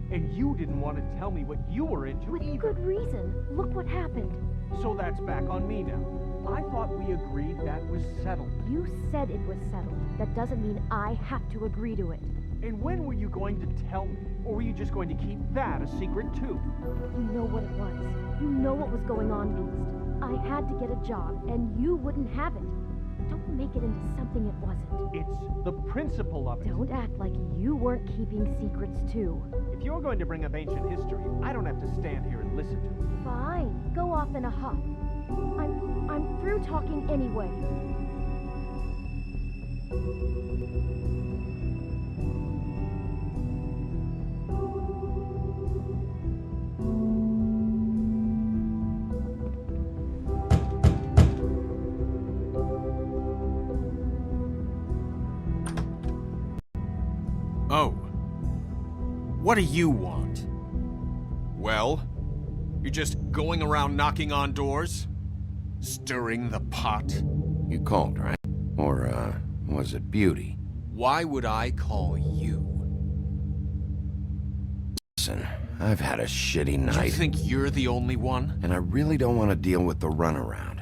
And you didn't want to tell me what you were into With either. good reason. Look what happened. So that's back on me now. I thought we agreed that was settled. You said it was settled. That doesn't mean I have to agree to it. And when were you going to tell me? Or were you just going to keep that a secret too? You know what it was. You know what was going on, Beast. I had to get a job, and you wouldn't have it. Don't make it into something it wasn't. It's the principle of it. Don't act like you weren't keeping secrets too. If you're going to bring up ancient history, I don't have to stand here and listen to it. Fine. Go off in a huff. I'm through talking anyway. Oh. What do you want? Well? You're just going around knocking on doors? Stirring the pot? You called, right? Or, was it Beauty? Why would I call you? Listen, I've had a shitty You night. think you're the only one? And I really don't want to deal with the runaround.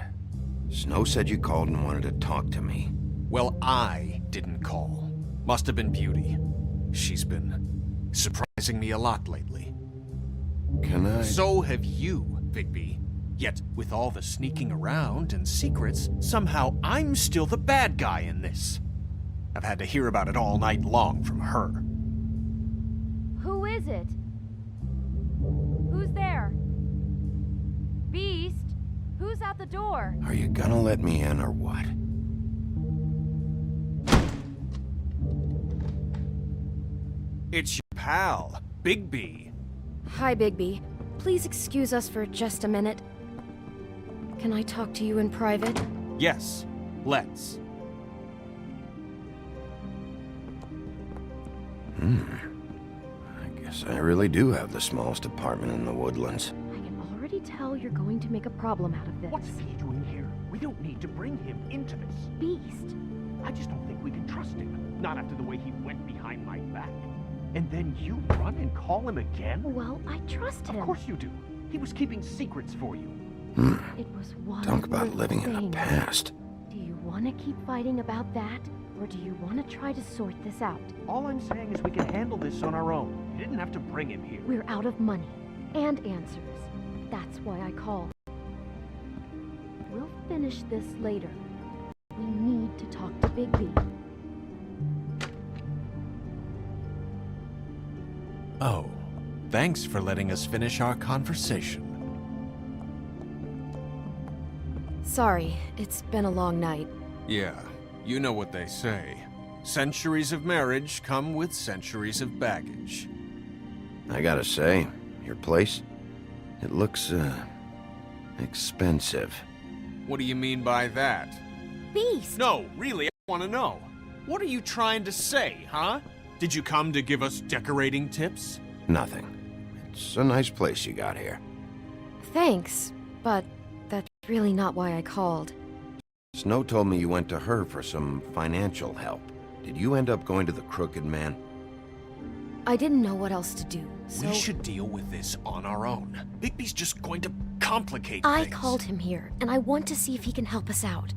Snow said you called and wanted to talk to me. Well, I didn't call. Must have been Beauty. She's been surprising me a lot lately. Can I? So have you, Bigby. Yet, with all the sneaking around and secrets, somehow I'm still the bad guy in this. I've had to hear about it all night long from her. Who is it? Who's there? Beast? Who's at the door? Are you gonna let me in or what? It's your pal, Bigby. Hi, Bigby. Please excuse us for just a minute. Can I talk to you in private? Yes, let's. I guess I really do have the smallest apartment in the Woodlands. I can already tell you're going to make a problem out of this. What's he doing here? We don't need to bring him into this. Beast? I just don't think we can trust him. Not after the way he went behind my back. And then you run and call him again? Well, I trust him. Of course you do. He was keeping secrets for you. It was one Talk about little living in thing. the past. Do you want to keep fighting about that? Or do you want to try to sort this out? All I'm saying is we can handle this on our own. You didn't have to bring him here. We're out of money. And answers. That's why I called. We'll finish this later. We need to talk to Bigby. Oh, thanks for letting us finish our conversation. Sorry, it's been a long night. Yeah, you know what they say. Centuries of marriage come with centuries of baggage. I gotta say, your place, it looks, expensive. What do you mean by that? Beast! No, really, I want to know. What are you trying to say, huh? Did you come to give us decorating tips? Nothing. It's a nice place you got here. Thanks, but that's really not why I called. Snow told me you went to her for some financial help. Did you end up going to the Crooked Man? I didn't know what else to do, so... We should deal with this on our own. Bigby's just going to complicate I things. called him here, and I want to see if he can help us out.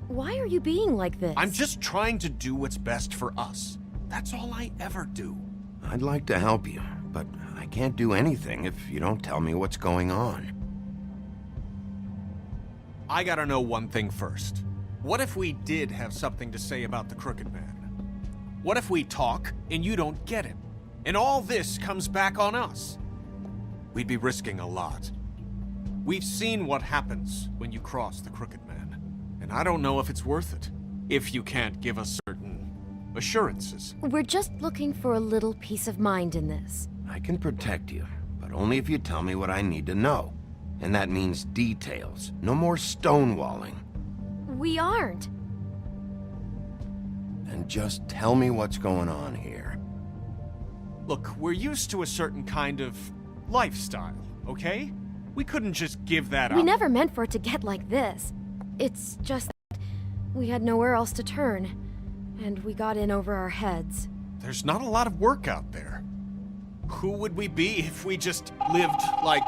Why are you being like this? I'm just trying to do what's best for us. That's all I ever do. I'd like to help you, but I can't do anything if you don't tell me what's going on. I gotta know one thing first. What if we did have something to say about the Crooked Man? What if we talk and you don't get him? And all this comes back on us? We'd be risking a lot. We've seen what happens when you cross the Crooked Man, and I don't know if it's worth it, if you can't give us certain assurances. We're just looking for a little peace of mind in this. I can protect you, but only if you tell me what I need to know. And that means details. No more stonewalling. We aren't. And just tell me what's going on here. Look, we're used to a certain kind of lifestyle, okay? We couldn't just give that up. We never meant for it to get like this. It's just that we had nowhere else to turn, and we got in over our heads. There's not a lot of work out there. Who would we be if we just lived like...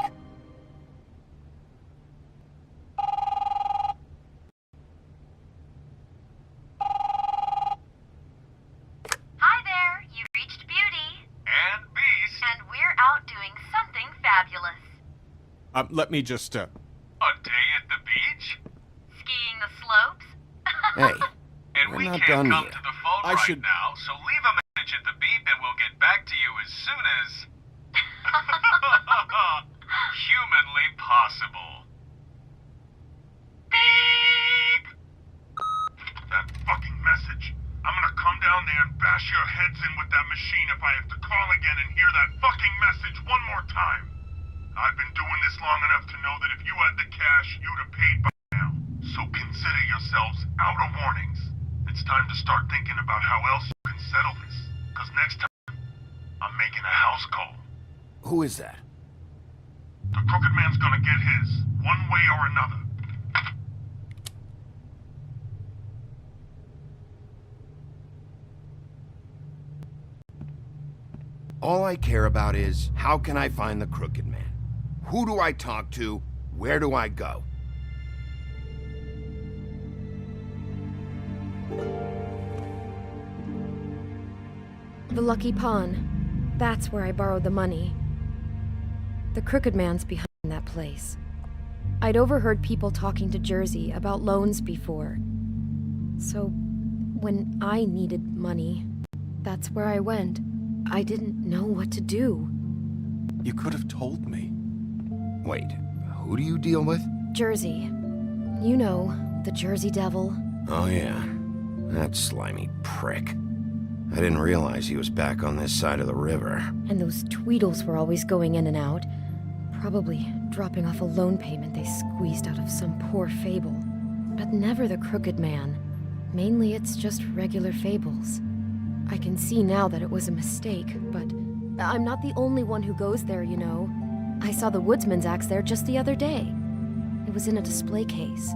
Hi there, you reached Beauty. And Beast. And we're out doing something fabulous. let me just, A day at the beach? Skiing the slopes? Hey, And we're we not can't done come yet. to the phone I right should- now, so leave a message at the beep and we'll get back to you as soon as... humanly possible. Beep! That fucking message. I'm gonna come down there and bash your heads in with that machine if I have to call again and hear that fucking message one more time. I've been doing this long enough to know that if you had the cash, you'd have paid by now. So consider yourselves out of warnings. It's time to start thinking about how else you can settle this. Because next time, I'm making a house call. Who is that? The Crooked Man's gonna get his, one way or another. All I care about is, how can I find the Crooked Man? Who do I talk to? Where do I go? The Lucky Pawn. That's where I borrowed the money. The Crooked Man's behind that place. I'd overheard people talking to Jersey about loans before. So, when I needed money, that's where I went. I didn't know what to do. You could have told me. Wait, who do you deal with? Jersey. You know, the Jersey Devil. Oh yeah, that slimy prick. I didn't realize he was back on this side of the river. And those Tweedles were always going in and out. Probably dropping off a loan payment they squeezed out of some poor fable. But never the Crooked Man. Mainly it's just regular fables. I can see now that it was a mistake, but I'm not the only one who goes there, you know. I saw the Woodsman's axe there just the other day. It was in a display case.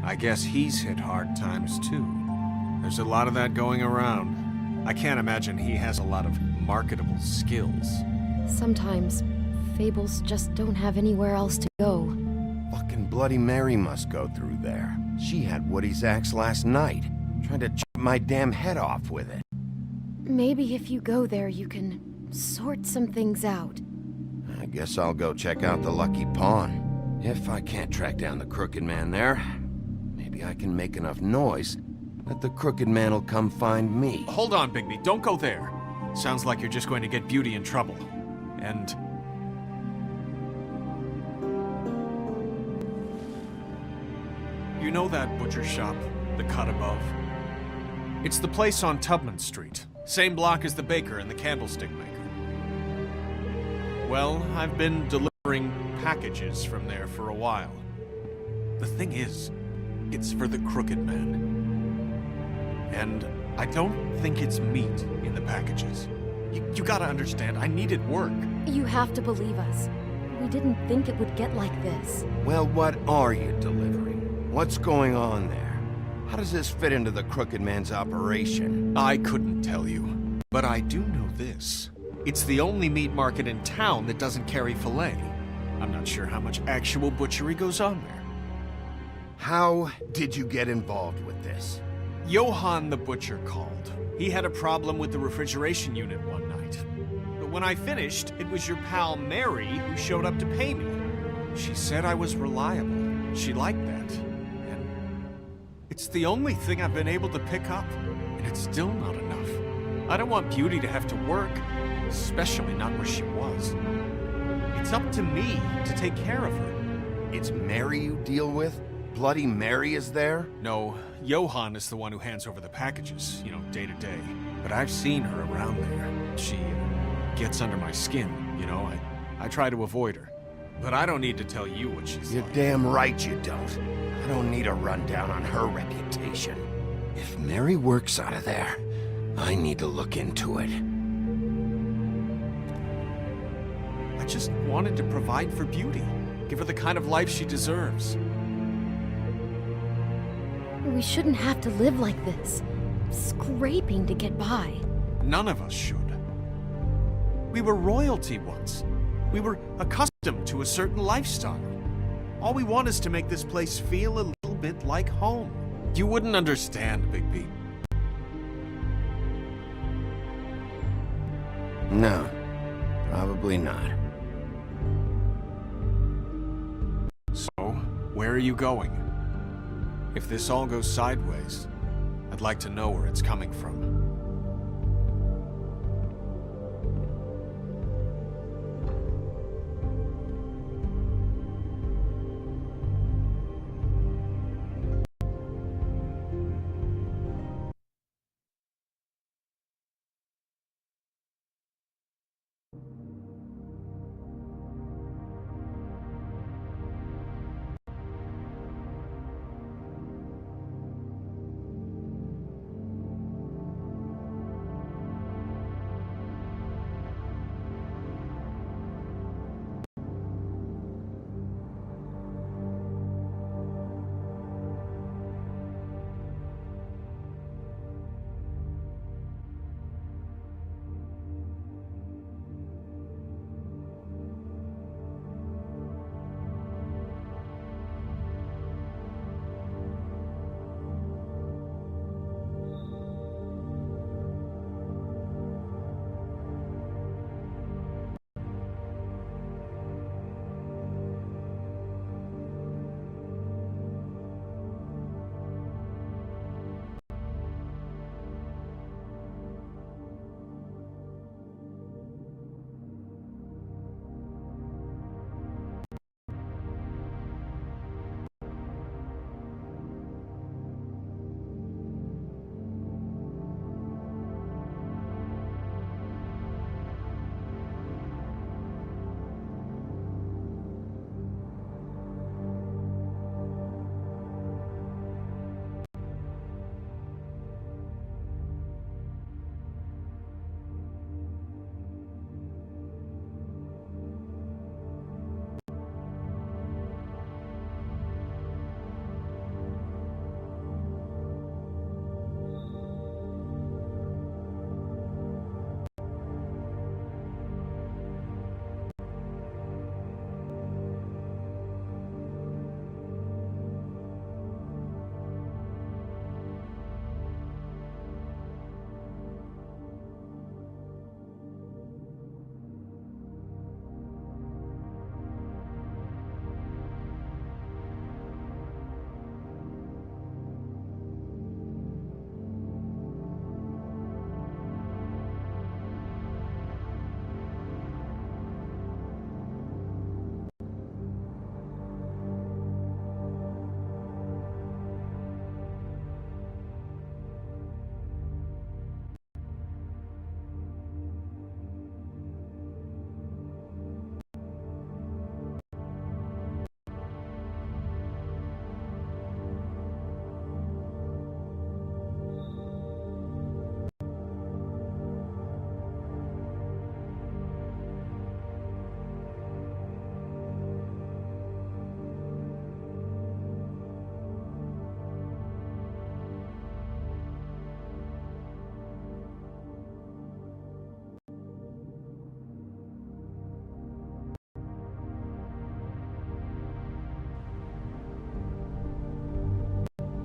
I guess he's hit hard times too. There's a lot of that going around. I can't imagine he has a lot of marketable skills. Sometimes, fables just don't have anywhere else to go. Fucking Bloody Mary must go through there. She had Woody's axe last night. Trying to chop my damn head off with it. Maybe if you go there, you can sort some things out. I guess I'll go check out the Lucky Pawn. If I can't track down the Crooked Man there, maybe I can make enough noise that the Crooked Man will come find me. Hold on, Bigby. Don't go there. Sounds like you're just going to get Beauty in trouble. And... you know that butcher shop, the cut above? It's the place on Tubman Street. Same block as the baker and the candlestick maker. Well, I've been delivering packages from there for a while. The thing is, it's for the Crooked Man. And I don't think it's meat in the packages. You gotta understand, I needed work. You have to believe us. We didn't think it would get like this. Well, what are you delivering? What's going on there? How does this fit into the Crooked Man's operation? I couldn't tell you, but I do know this. It's the only meat market in town that doesn't carry filet. I'm not sure how much actual butchery goes on there. How did you get involved with this? Johann the butcher called. He had a problem with the refrigeration unit one night. But when I finished, it was your pal Mary who showed up to pay me. She said I was reliable. She liked that. And it's the only thing I've been able to pick up. And it's still not enough. I don't want Beauty to have to work, especially not where she was. It's up to me to take care of her. It's Mary you deal with? Bloody Mary is there? No, Johann is the one who hands over the packages, day to day. But I've seen her around there. She gets under my skin, I try to avoid her. But I don't need to tell you what she's You're like. damn right you don't. I don't need a rundown on her reputation. If Mary works out of there, I need to look into it. I just wanted to provide for Beauty. Give her the kind of life she deserves. We shouldn't have to live like this. Scraping to get by. None of us should. We were royalty once. We were accustomed to a certain lifestyle. All we want is to make this place feel a little bit like home. You wouldn't understand, Big Pete. No, probably not. So, where are you going? If this all goes sideways, I'd like to know where it's coming from.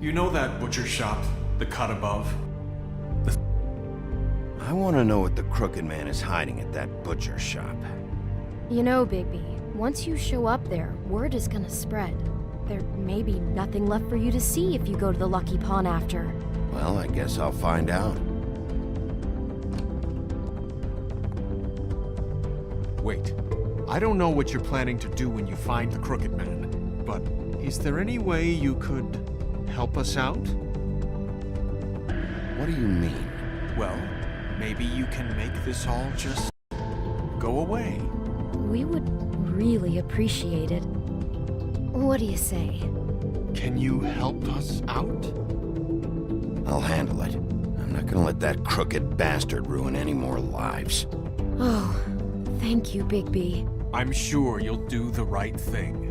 You know that butcher shop, the cut above? I want to know what the Crooked Man is hiding at that butcher shop. You know, Bigby, once you show up there, word is gonna spread. There may be nothing left for you to see if you go to the Lucky Pawn after. Well, I guess I'll find out. Wait. I don't know what you're planning to do when you find the Crooked Man, but is there any way you could help us out? What do you mean? Well, maybe you can make this all just go away. We would really appreciate it. What do you say? Can you help us out? I'll handle it. I'm not gonna let that crooked bastard ruin any more lives. Oh, thank you, Bigby. I'm sure you'll do the right thing.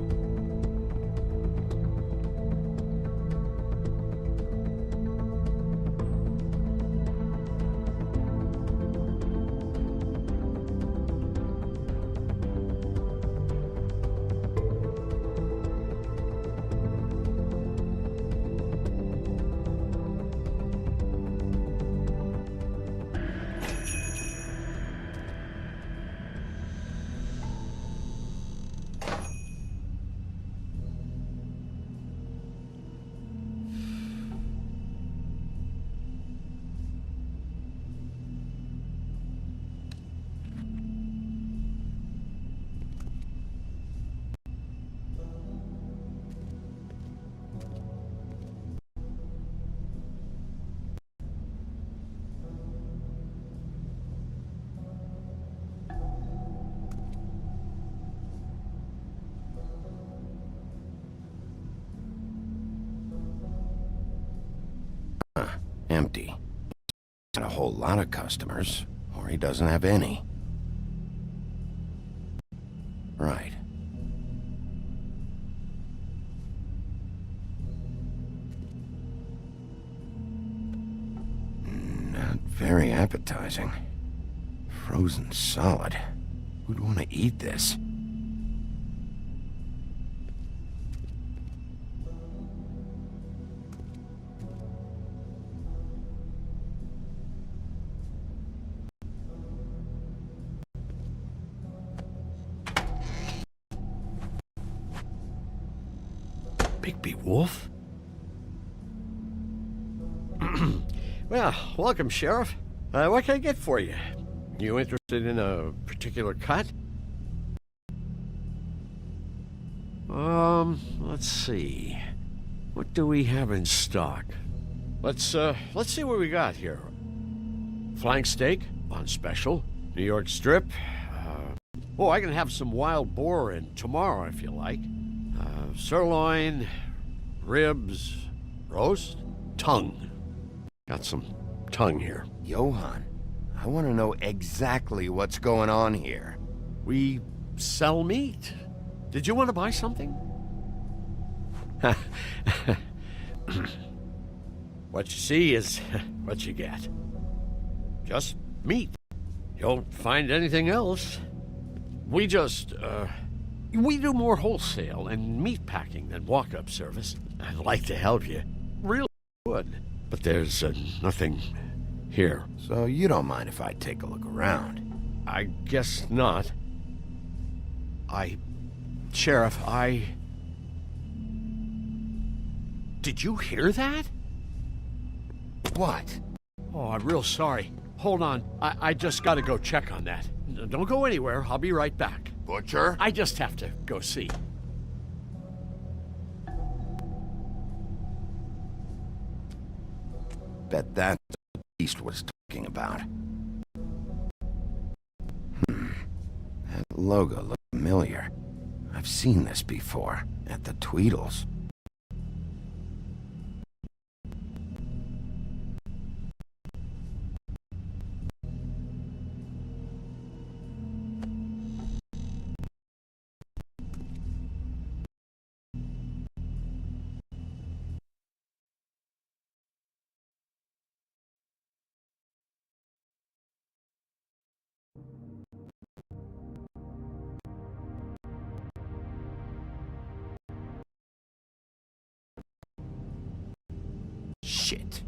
Empty. Not a whole lot of customers, or he doesn't have any. Right. Not very appetizing. Frozen solid. Who'd want to eat this? Bigby Wolf? Well, welcome, Sheriff. What can I get for you? You interested in a particular cut? Let's see. What do we have in stock? Let's see what we got here. Flank steak on special. New York strip. Oh, I can have some wild boar in tomorrow if you like. Sirloin, ribs, roast, tongue. Got some tongue here. Johann, I want to know exactly what's going on here. We sell meat. Did you want to buy something? What you see is what you get. Just meat. You don't find anything else. We do more wholesale and meat packing than walk-up service. I'd like to help you. Really would. But there's nothing here. So you don't mind if I take a look around? I guess not. Sheriff, Did you hear that? What? Oh, I'm real sorry. Hold on. I just gotta go check on that. Don't go anywhere. I'll be right back. Butcher? I just have to go see. Bet that's what the beast was talking about. That logo looks familiar. I've seen this before, at the Tweedles. shit.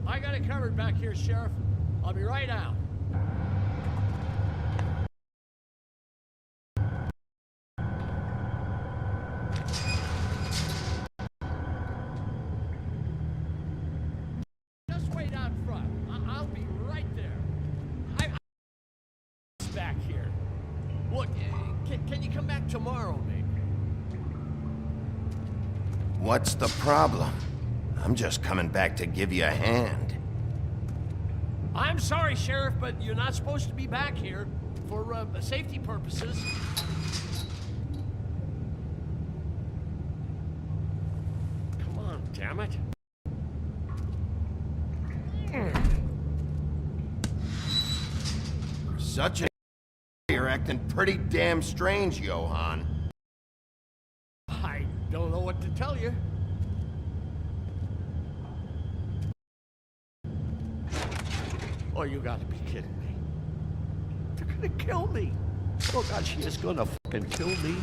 I got it covered back here, Sheriff. I'll be right out. Just wait out front. I'll be right there. I'm back here. Look, can you come back tomorrow, maybe? What's the problem? I'm just coming back to give you a hand. I'm sorry, Sheriff, but you're not supposed to be back here for safety purposes. Come on, damn it. Such a... You're acting pretty damn strange, Johan. I don't know what to tell you. Oh, you gotta be kidding me. They're gonna kill me. Oh, God, she is gonna fucking kill me.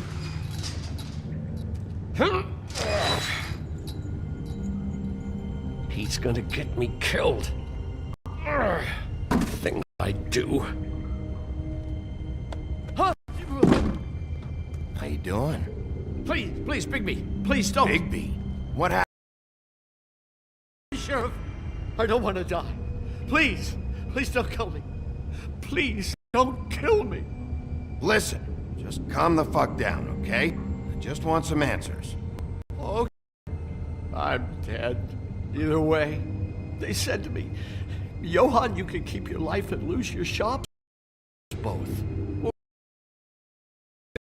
He's gonna get me killed. Things I do. Huh? How you doing? Please, Bigby. Please don't. Bigby? What happened? Sheriff, I don't want to die. Please don't kill me. Please don't kill me. Listen, just calm the fuck down, okay? I just want some answers. Okay. I'm dead. Either way, they said to me, Johan, you can keep your life and lose your shop. Both.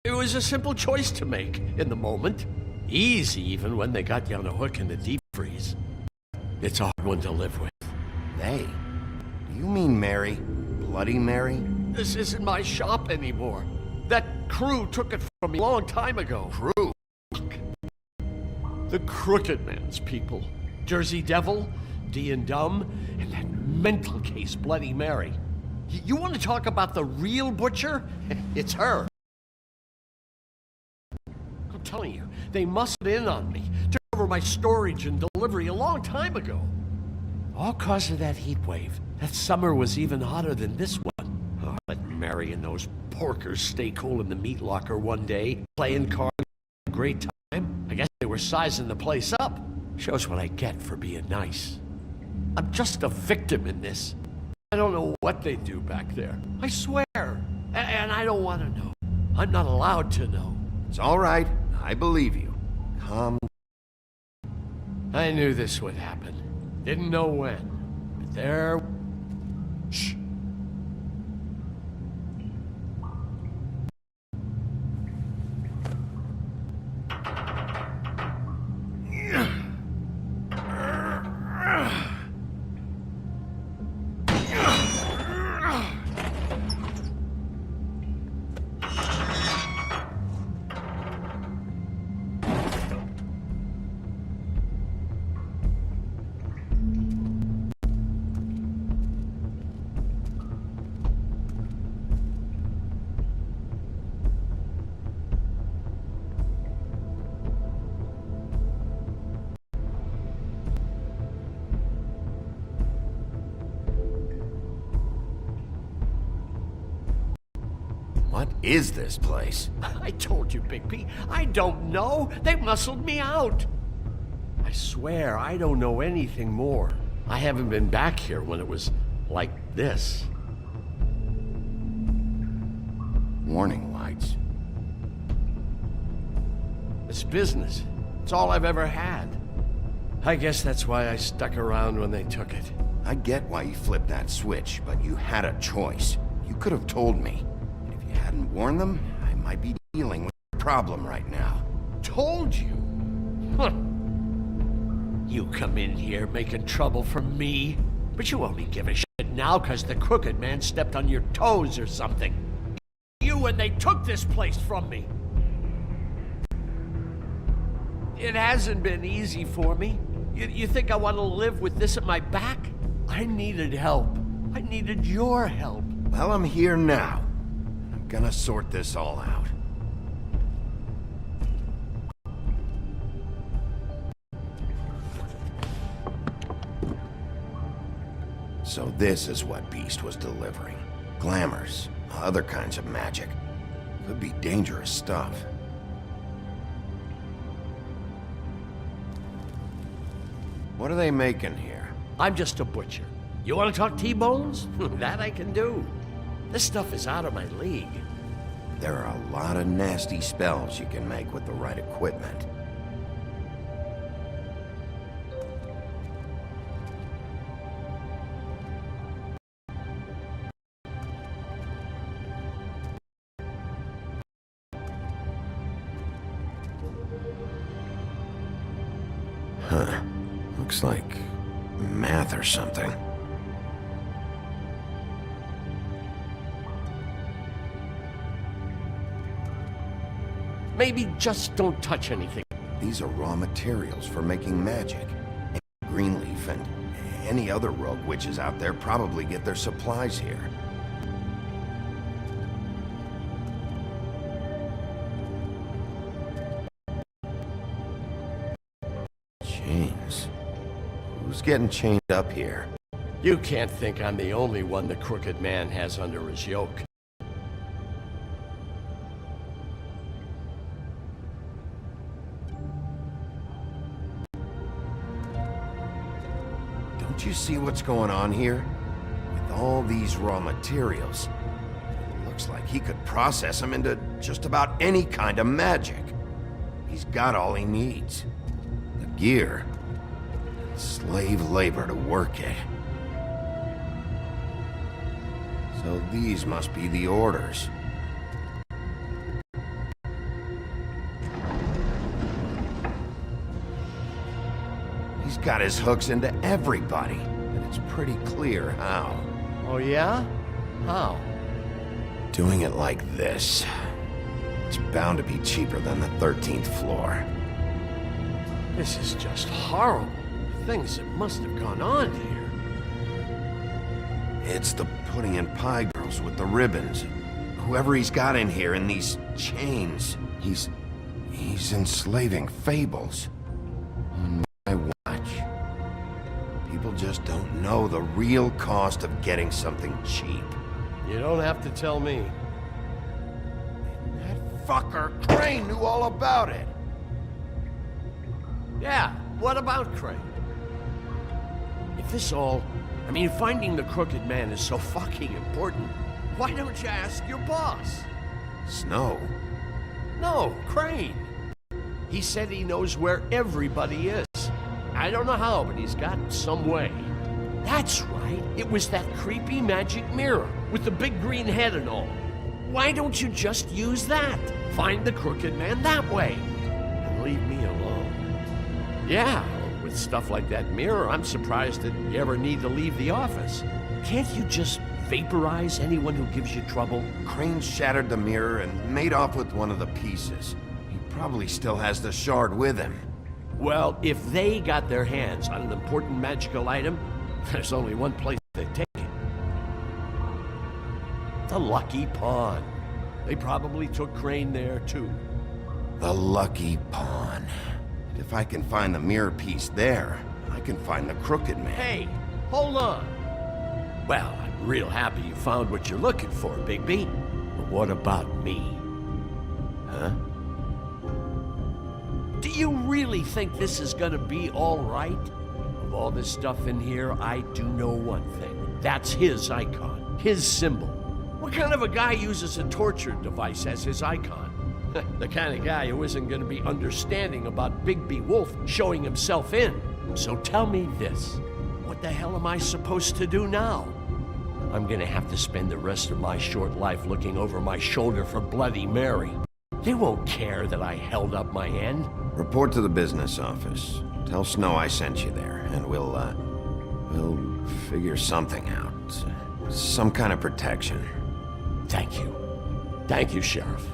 It was a simple choice to make in the moment. Easy even when they got you on a hook in the deep freeze. It's a hard one to live with. They? Do you mean Mary? Bloody Mary? This isn't my shop anymore. That crew took it from me a long time ago. Crew? The Crooked Man's people. Jersey Devil, D and Dumb, and that mental case Bloody Mary. You want to talk about the real butcher? It's her. I'm telling you, they muscled in on me, took over my storage and delivery a long time ago. All cause of that heat wave. That summer was even hotter than this one. Oh, let Mary and those porkers stay cool in the meat locker one day, playing cards, a great time. I guess they were sizing the place up. Shows what I get for being nice. I'm just a victim in this. I don't know what they do back there. I swear. And I don't want to know. I'm not allowed to know. It's all right. I believe you. Calm. I knew this would happen. Didn't know when. But there... Shh. What is this place? I told you, Bigby. I don't know. They muscled me out. I swear, I don't know anything more. I haven't been back here when it was like this. Warning lights. It's business. It's all I've ever had. I guess that's why I stuck around when they took it. I get why you flipped that switch, but you had a choice. You could have told me. If you hadn't warned them, I might be dealing with a problem right now. Told you? Huh. You come in here making trouble for me, but you only give a shit now because the Crooked Man stepped on your toes or something. You when they took this place from me. It hasn't been easy for me. You think I want to live with this at my back? I needed help. I needed your help. Well, I'm here now. I'm gonna sort this all out. So this is what Beast was delivering. Glamours, other kinds of magic. Could be dangerous stuff. What are they making here? I'm just a butcher. You want to talk T-bones? That I can do. This stuff is out of my league. There are a lot of nasty spells you can make with the right equipment. Huh. Looks like math or something. Maybe just don't touch anything. These are raw materials for making magic. Greenleaf and any other rogue witches out there probably get their supplies here. Chains. Who's getting chained up here? You can't think I'm the only one the Crooked Man has under his yoke. Don't you see what's going on here? With all these raw materials, it looks like he could process them into just about any kind of magic. He's got all he needs. The gear, and slave labor to work it. So these must be the orders. He's got his hooks into everybody, and it's pretty clear how. Oh yeah? How? Doing it like this. It's bound to be cheaper than the 13th floor. This is just horrible. Things that must have gone on here. It's the pudding and pie girls with the ribbons. Whoever he's got in here in these chains, he's enslaving fables. On my watch. People just don't know the real cost of getting something cheap. You don't have to tell me. That fucker Crane knew all about it. Yeah, what about Crane? If this all... I mean, finding the Crooked Man is so fucking important, why don't you ask your boss? Snow? No, Crane. He said he knows where everybody is. I don't know how, but he's got some way. That's right. It was that creepy magic mirror with the big green head and all. Why don't you just use that? Find the Crooked Man that way. And leave me alone. Yeah, with stuff like that mirror, I'm surprised that you ever need to leave the office. Can't you just vaporize anyone who gives you trouble? Crane shattered the mirror and made off with one of the pieces. He probably still has the shard with him. Well, if they got their hands on an important magical item, there's only one place they'd take it. The Lucky Pawn. They probably took Crane there, too. The Lucky Pawn. If I can find the mirror piece there, I can find the Crooked Man. Hey, hold on. Well, I'm real happy you found what you're looking for, Bigby. But what about me? Huh? Do you really think this is gonna be all right? Of all this stuff in here, I do know one thing. That's his icon, his symbol. What kind of a guy uses a torture device as his icon? The kind of guy who isn't gonna be understanding about Bigby Wolf showing himself in. So tell me this. What the hell am I supposed to do now? I'm gonna have to spend the rest of my short life looking over my shoulder for Bloody Mary. They won't care that I held up my end. Report to the business office. Tell Snow I sent you there, and we'll figure something out. Some kind of protection. Thank you. Thank you, Sheriff.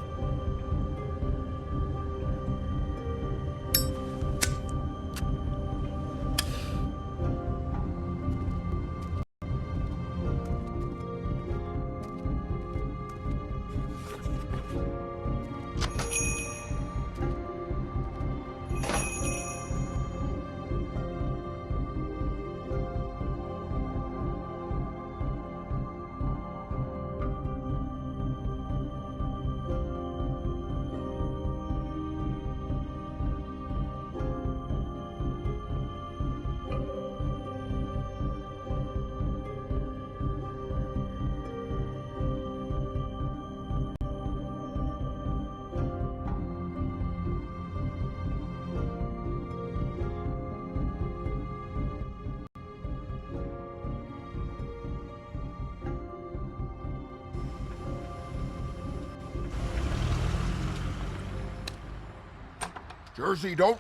Jersey, don't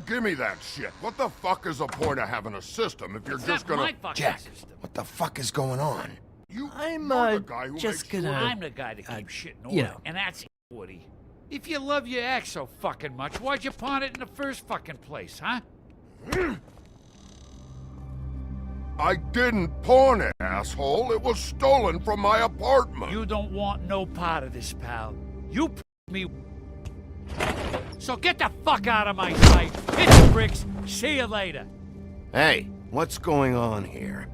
give me that shit. What the fuck is the point of having a system if you're just gonna... Jack, what the fuck is going on? You're the guy who just makes gonna... I'm the guy that keeps shit in order, you know. and that's Woody. If you love your ex so fucking much, why'd you pawn it in the first fucking place, huh? I didn't pawn it, asshole. It was stolen from my apartment. You don't want no part of this, pal. You me. So get the fuck out of my sight. Hit the bricks. See you later. Hey, what's going on here?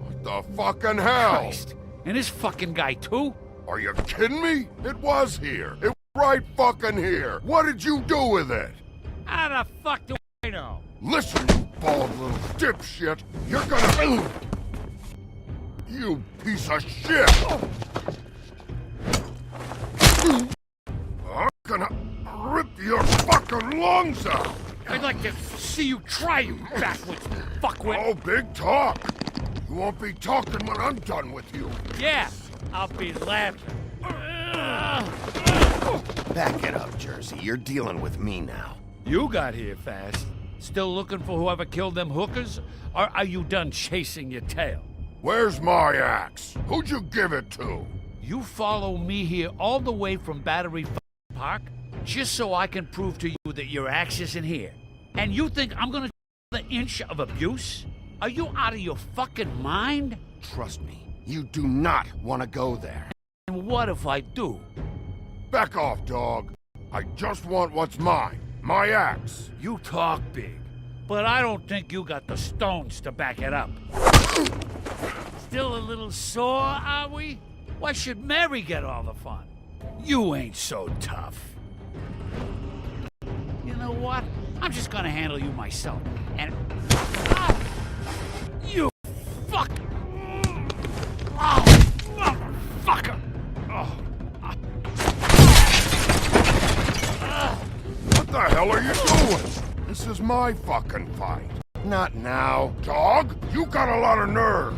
What the fucking hell? Christ. And this fucking guy, too? Are you kidding me? It was here. It was right fucking here. What did you do with it? How the fuck do I know? Listen, you bald little dipshit. You're gonna... You piece of shit! I'm gonna rip your fucking lungs out! I'd like to see you try, you backwards fuckwit. Oh, big talk! You won't be talking when I'm done with you. Yeah, I'll be laughing. Back it up, Jersey. You're dealing with me now. You got here fast. Still looking for whoever killed them hookers? Or are you done chasing your tail? Where's my axe? Who'd you give it to? You follow me here all the way from Battery Park just so I can prove to you that your axe isn't here. And you think I'm gonna the inch of abuse? Are you out of your fucking mind? Trust me, you do not want to go there. And what if I do? Back off, dog. I just want what's mine. My axe. You talk big, but I don't think you got the stones to back it up. Still a little sore, are we? Why should Mary get all the fun? You ain't so tough. You know what? I'm just gonna handle you myself. And... Ah! You fuck! Oh, motherfucker! Oh. What the hell are you doing? This is my fucking fight. Not now. Dog, you got a lot of nerve.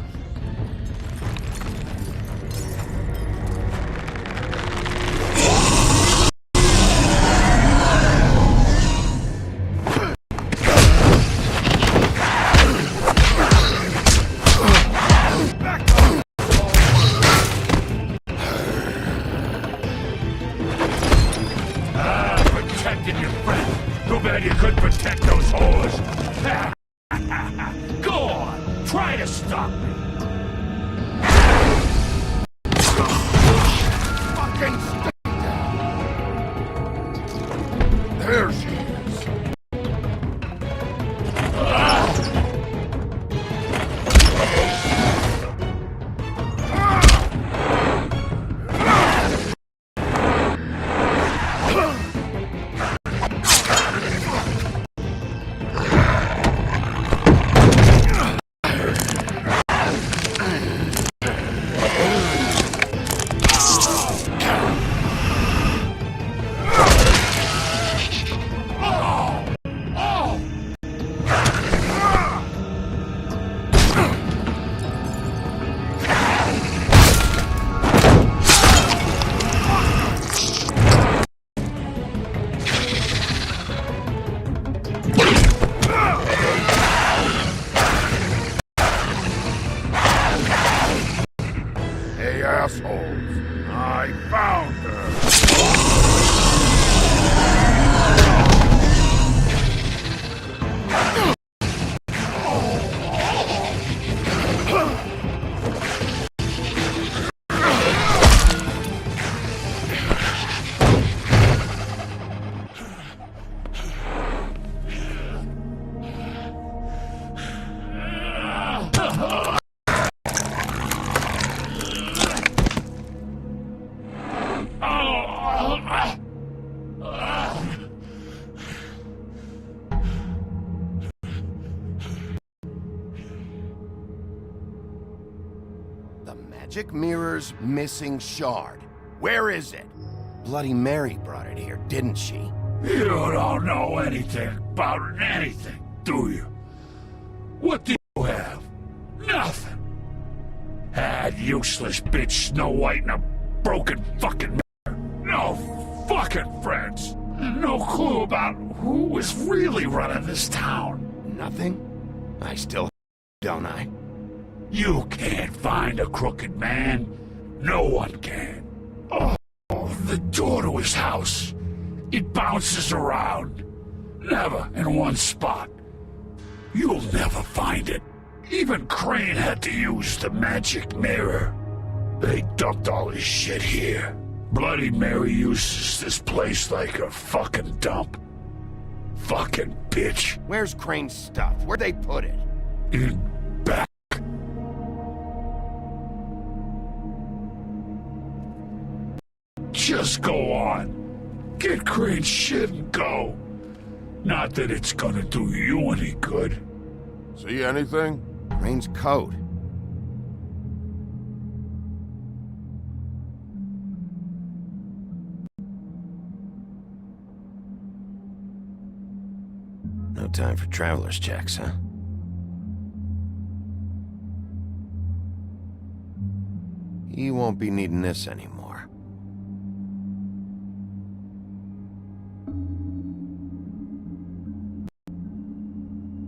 Protecting your friend. Too bad you couldn't protect those whores. Go on, try to stop me. Fucking stay down. There she is. magic mirror's missing shard. Where is it? Bloody Mary brought it here, didn't she? You don't know anything about anything, do you? What do you have? Nothing. That useless bitch Snow White and a broken fucking mirror. No fucking friends. No clue about who was really running this town. Nothing? I still don't I? You can't find a crooked man. No one can. Oh, the door to his house. It bounces around. Never in one spot. You'll never find it. Even Crane had to use the magic mirror. They dumped all his shit here. Bloody Mary uses this place like a fucking dump. Fucking bitch. Where's Crane's stuff? Where'd they put it? In back. Just go on. Get Crane's shit and go. Not that it's gonna do you any good. See anything? Crane's coat. No time for traveler's checks, huh? You won't be needing this anymore.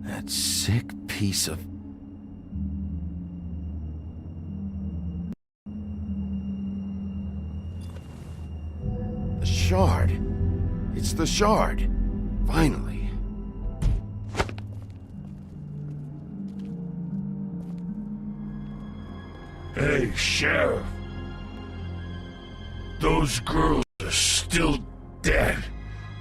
That sick piece of... The shard. It's the shard. Finally. Hey, Sheriff. Those girls are still dead.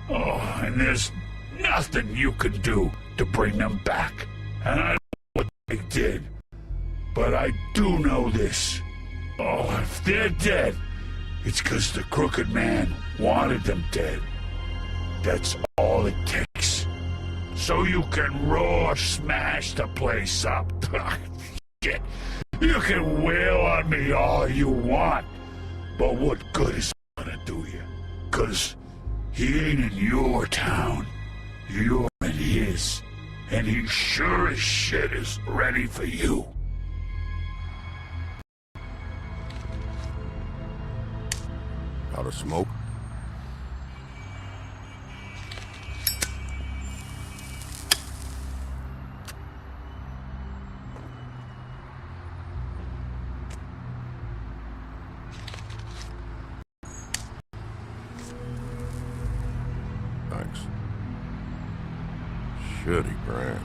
Oh, and there's nothing you can do to bring them back. And I know what they did. But I do know this. Oh, if they're dead, it's 'cause the Crooked Man wanted them dead. That's all it takes. So you can roar smash the place up. Shit. You can wail on me all you want, but what good is it gonna do you? 'Cause he ain't in your town. You're in his. And he sure as shit is ready for you. Out of smoke? Thanks. Shitty brand.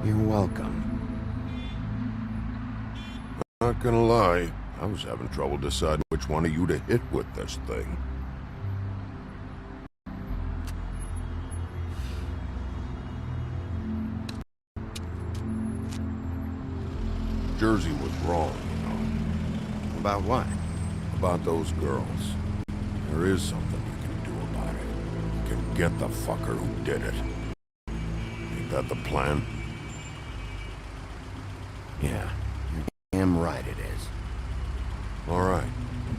You're welcome. Not gonna lie, I was having trouble deciding which one of you to hit with this thing. Jersey was wrong, you know. About what? About those girls. There is something you can do about it. You can get the fucker who did it. Ain't that the plan? Yeah, you're damn right it is. All right,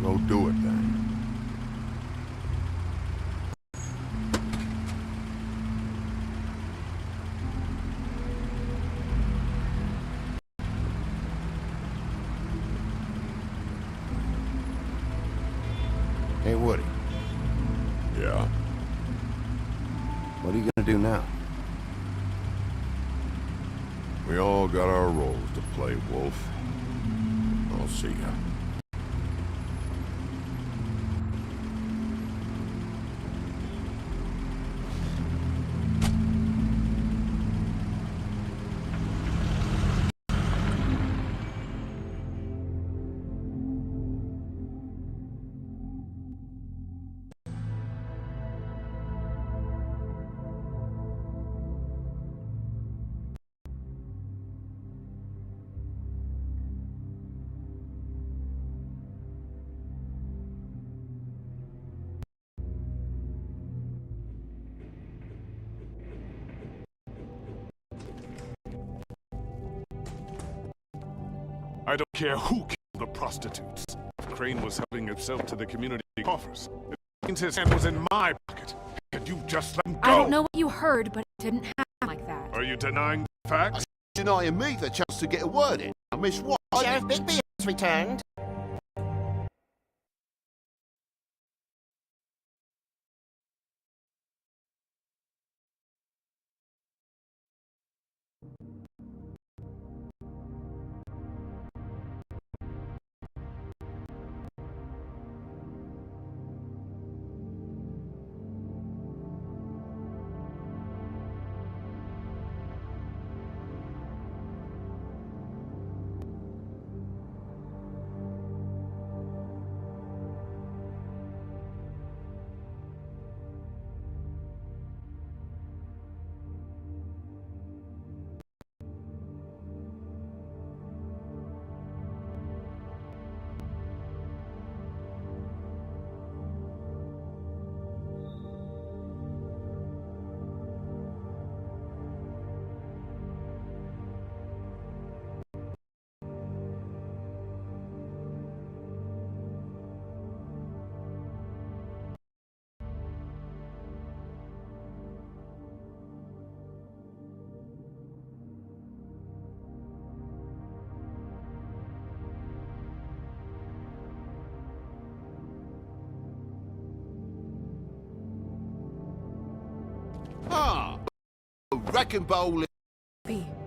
go do it then. Hey, Woody, Yeah? what are you gonna do now? We all got our roles to play, Wolf. I'll see ya. I don't care who killed the prostitutes. Crane was helping himself to the community coffers. It means his hand was in my pocket, and you just let him go. I don't know what you heard, but it didn't happen like that. Are you denying the facts? Denying me the chance to get a word in. Miss White. Sheriff Bigby has returned. Ah, wrecking ball.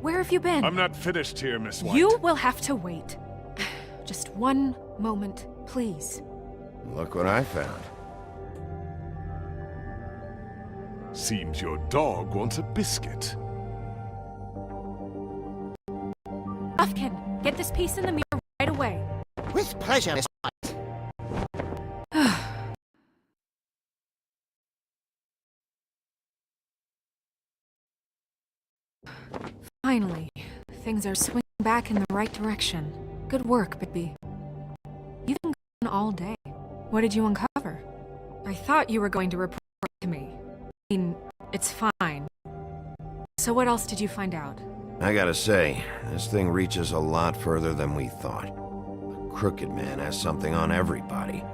Where have you been? I'm not finished here, Miss White. You will have to wait. Just one moment, please. Look what I found. Seems your dog wants a biscuit. Buffkin, get this piece in the mirror right away. With pleasure, Miss White. Finally, things are swinging back in the right direction. Good work, Bigby. You've been gone all day. What did you uncover? I thought you were going to report to me. I mean, it's fine. So what else did you find out? I gotta say, this thing reaches a lot further than we thought. The Crooked Man has something on everybody.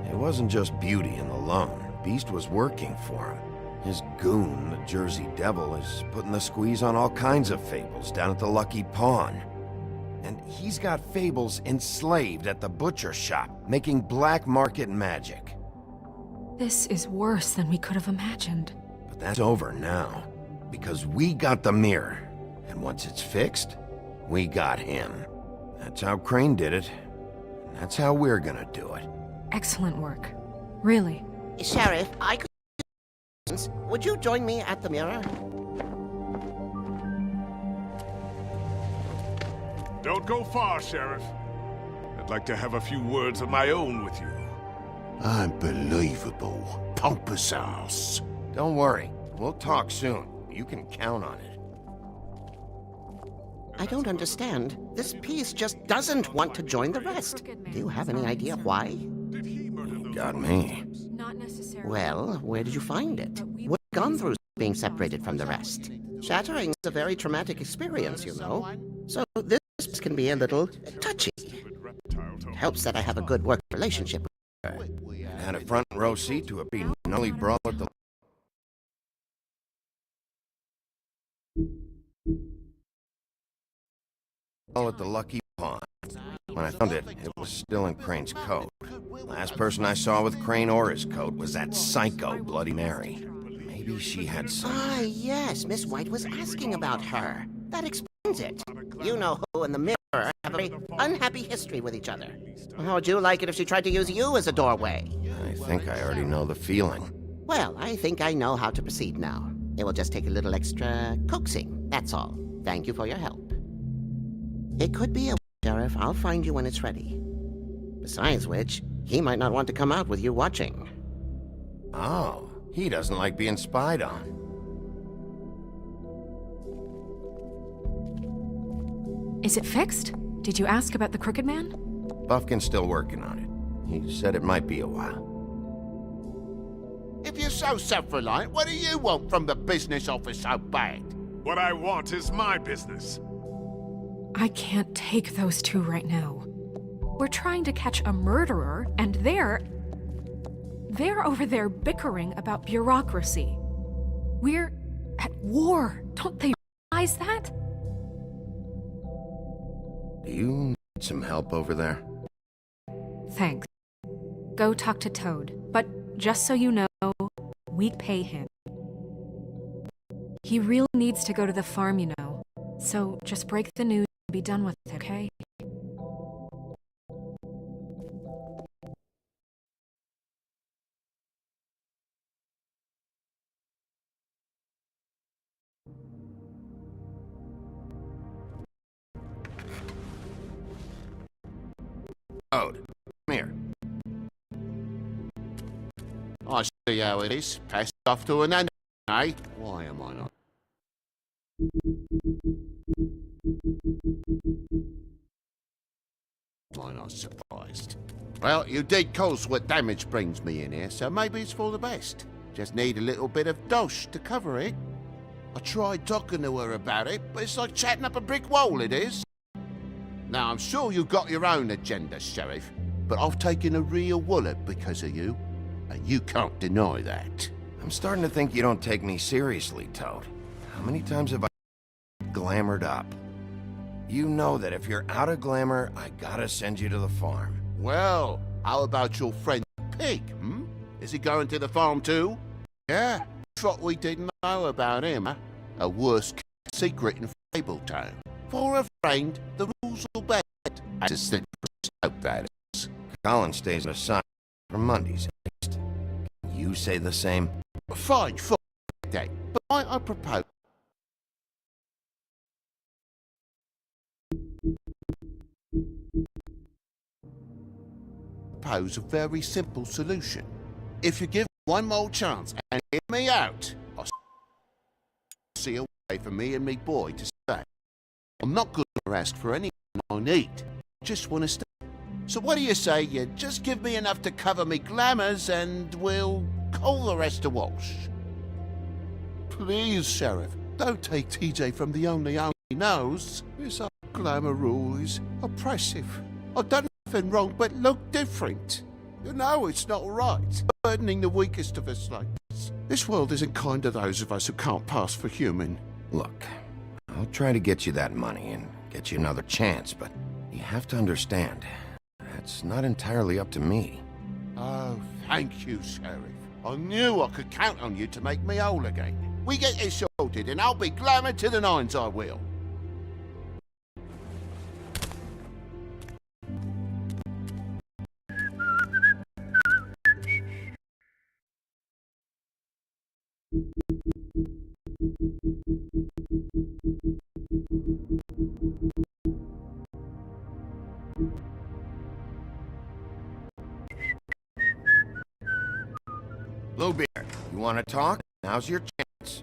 It wasn't just Beauty and the Lone. Beast was working for him. His goon, the Jersey Devil, is putting the squeeze on all kinds of fables down at the Lucky Pawn. And he's got fables enslaved at the butcher shop, making black market magic. This is worse than we could have imagined. But that's over now, because we got the mirror. And once it's fixed, we got him. That's how Crane did it. And that's how we're gonna do it. Excellent work. Really. Sheriff, I could... Would you join me at the mirror? Don't go far, Sheriff. I'd like to have a few words of my own with you. Unbelievable. Pompous ass. Don't worry, we'll talk soon. You can count on it. I don't understand. This piece just doesn't want to join the rest. Do you have any idea why? Got me. Not necessarily. Well, where did you find it? What have gone through being separated from the rest? Shattering is a very traumatic experience, you know. So this can be a little touchy. It helps that I have a good work relationship with her. Had a front row seat to a pretty gnarly brawl at the... at the Lucky Pawn. When I found it, it was still in Crane's coat. Last person I saw with Crane or his coat was that psycho Bloody Mary. Maybe she had some... Ah, yes, Miss White was asking about her. That explains it. You know who and the mirror have a very unhappy history with each other. How would you like it if she tried to use you as a doorway? I think I already know the feeling. Well, I think I know how to proceed now. It will just take a little extra coaxing, that's all. Thank you for your help. It could be a Sheriff. I'll find you when it's ready. Besides which, he might not want to come out with you watching. Oh, he doesn't like being spied on. Is it fixed? Did you ask about the Crooked Man? Buffkin's still working on it. He said it might be a while. If you're so self-reliant, what do you want from the business office so bad? What I want is my business. I can't take those two right now. We're trying to catch a murderer, and they're over there bickering about bureaucracy. We're at war. Don't they realize that? Do you need some help over there? Thanks. Go talk to Toad. But just so you know, we'd pay him. He really needs to go to the farm, you know. So just break the news and be done with it, okay? Toad, come here. I see how it is. Pass it off to another, eh? Why am I not? Why not surprised? Well, you did cause what damage brings me in here, so maybe it's for the best. Just need a little bit of dosh to cover it. I tried talking to her about it, but it's like chatting up a brick wall, it is. Now, I'm sure you've got your own agenda, Sheriff, but I've taken a real wallet because of you, and you can't deny that. I'm starting to think you don't take me seriously, Toad. How many times have I glamored up? You know that if you're out of glamour, I gotta send you to the farm. Well, how about your friend Pig, Is he going to the farm too? Yeah, that's what we didn't know about him, huh? A worst secret in Fabletown. For a friend, the rules will bend. As a slippery slope, that is. Colin stays aside for Mondays, at least. Can you say the same? Fine, for that. But I propose... propose a very simple solution. If you give me one more chance and hear me out, I'll see a way for me and me boy to stay. I'm not going to ask for anything I need. Just want to stay. So what do you say you just give me enough to cover me glamours and we'll call the rest a wash? Please, Sheriff, don't take TJ from the only he knows. This glamour rule is oppressive. I've done nothing wrong but look different. You know it's not right, burdening the weakest of us like this. This world isn't kind to those of us who can't pass for human. Look, I'll try to get you that money and get you another chance, but you have to understand, that's not entirely up to me. Oh, thank you, Sheriff. I knew I could count on you to make me whole again. We get this sorted and I'll be glamour to the nines, I will. Bluebeard, you want to talk? Now's your chance.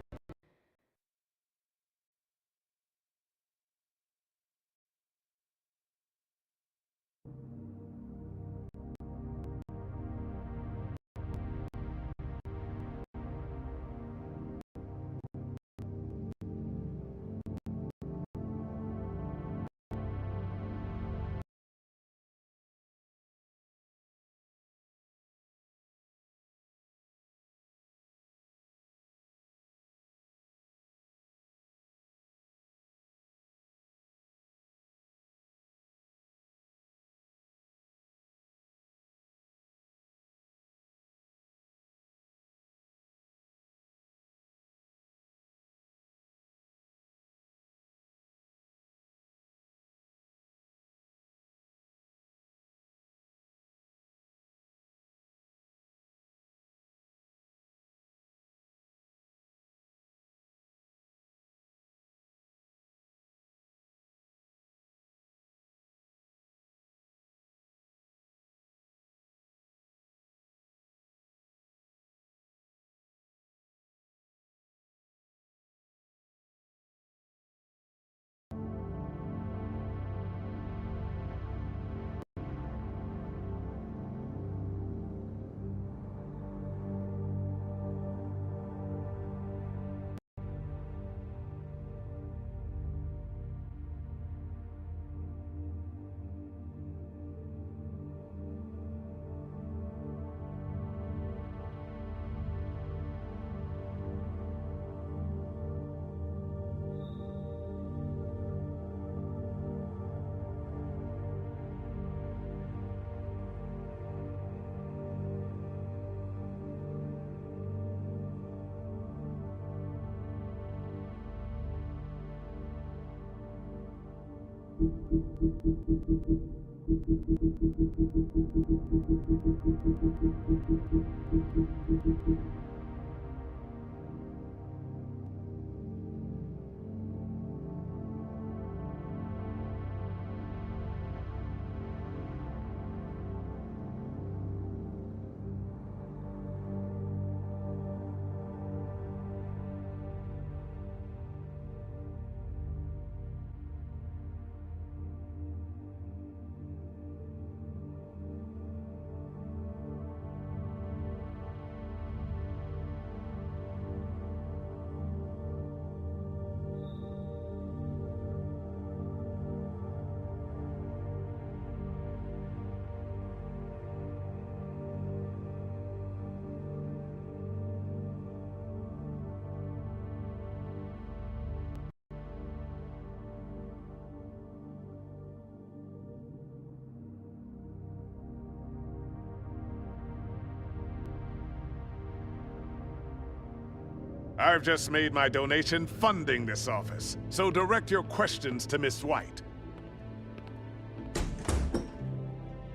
I've just made my donation funding this office, so direct your questions to Miss White.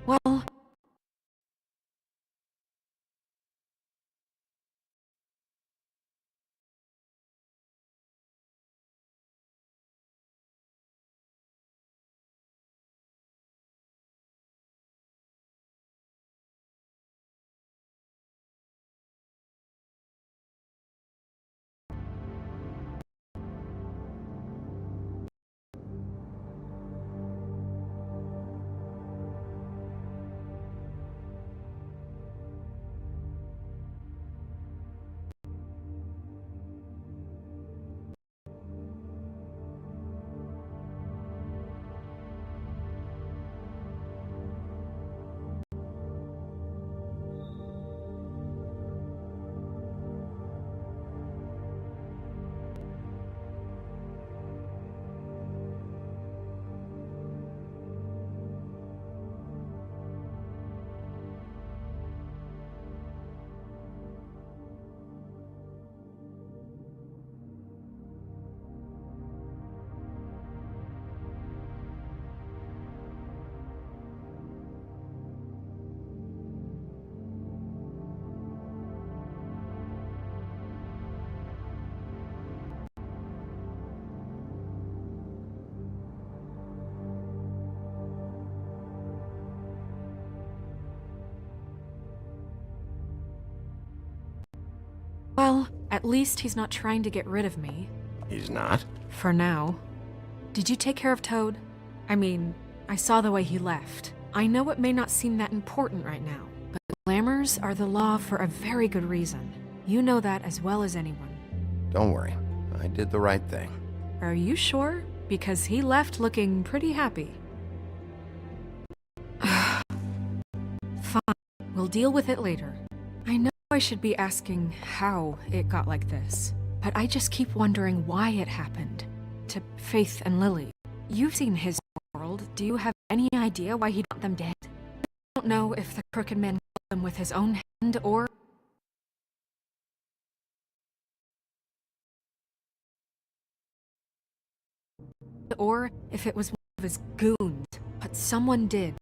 Well... Well, at least he's not trying to get rid of me. He's not? For now. Did you take care of Toad? I mean, I saw the way he left. I know it may not seem that important right now, but glamours are the law for a very good reason. You know that as well as anyone. Don't worry. I did the right thing. Are you sure? Because he left looking pretty happy. Fine. We'll deal with it later. I know I should be asking how it got like this, but I just keep wondering why it happened. To Faith and Lily. You've seen his world. Do you have any idea why he'd want them dead? I don't know if the Crooked Man killed them with his own hand or if it was one of his goons, but someone did.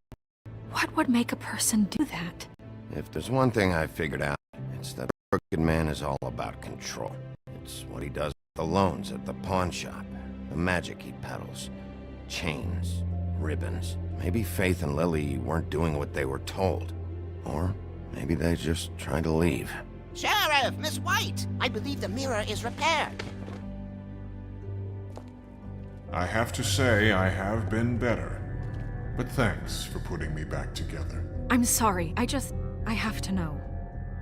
What would make a person do that? If there's one thing I've figured out, it's that the Crooked Man is all about control. It's what he does with the loans at the pawn shop, the magic he peddles, chains, ribbons. Maybe Faith and Lily weren't doing what they were told. Or maybe they just tried to leave. Sheriff, Miss White! I believe the mirror is repaired. I have to say I have been better. But thanks for putting me back together. I'm sorry, I have to know.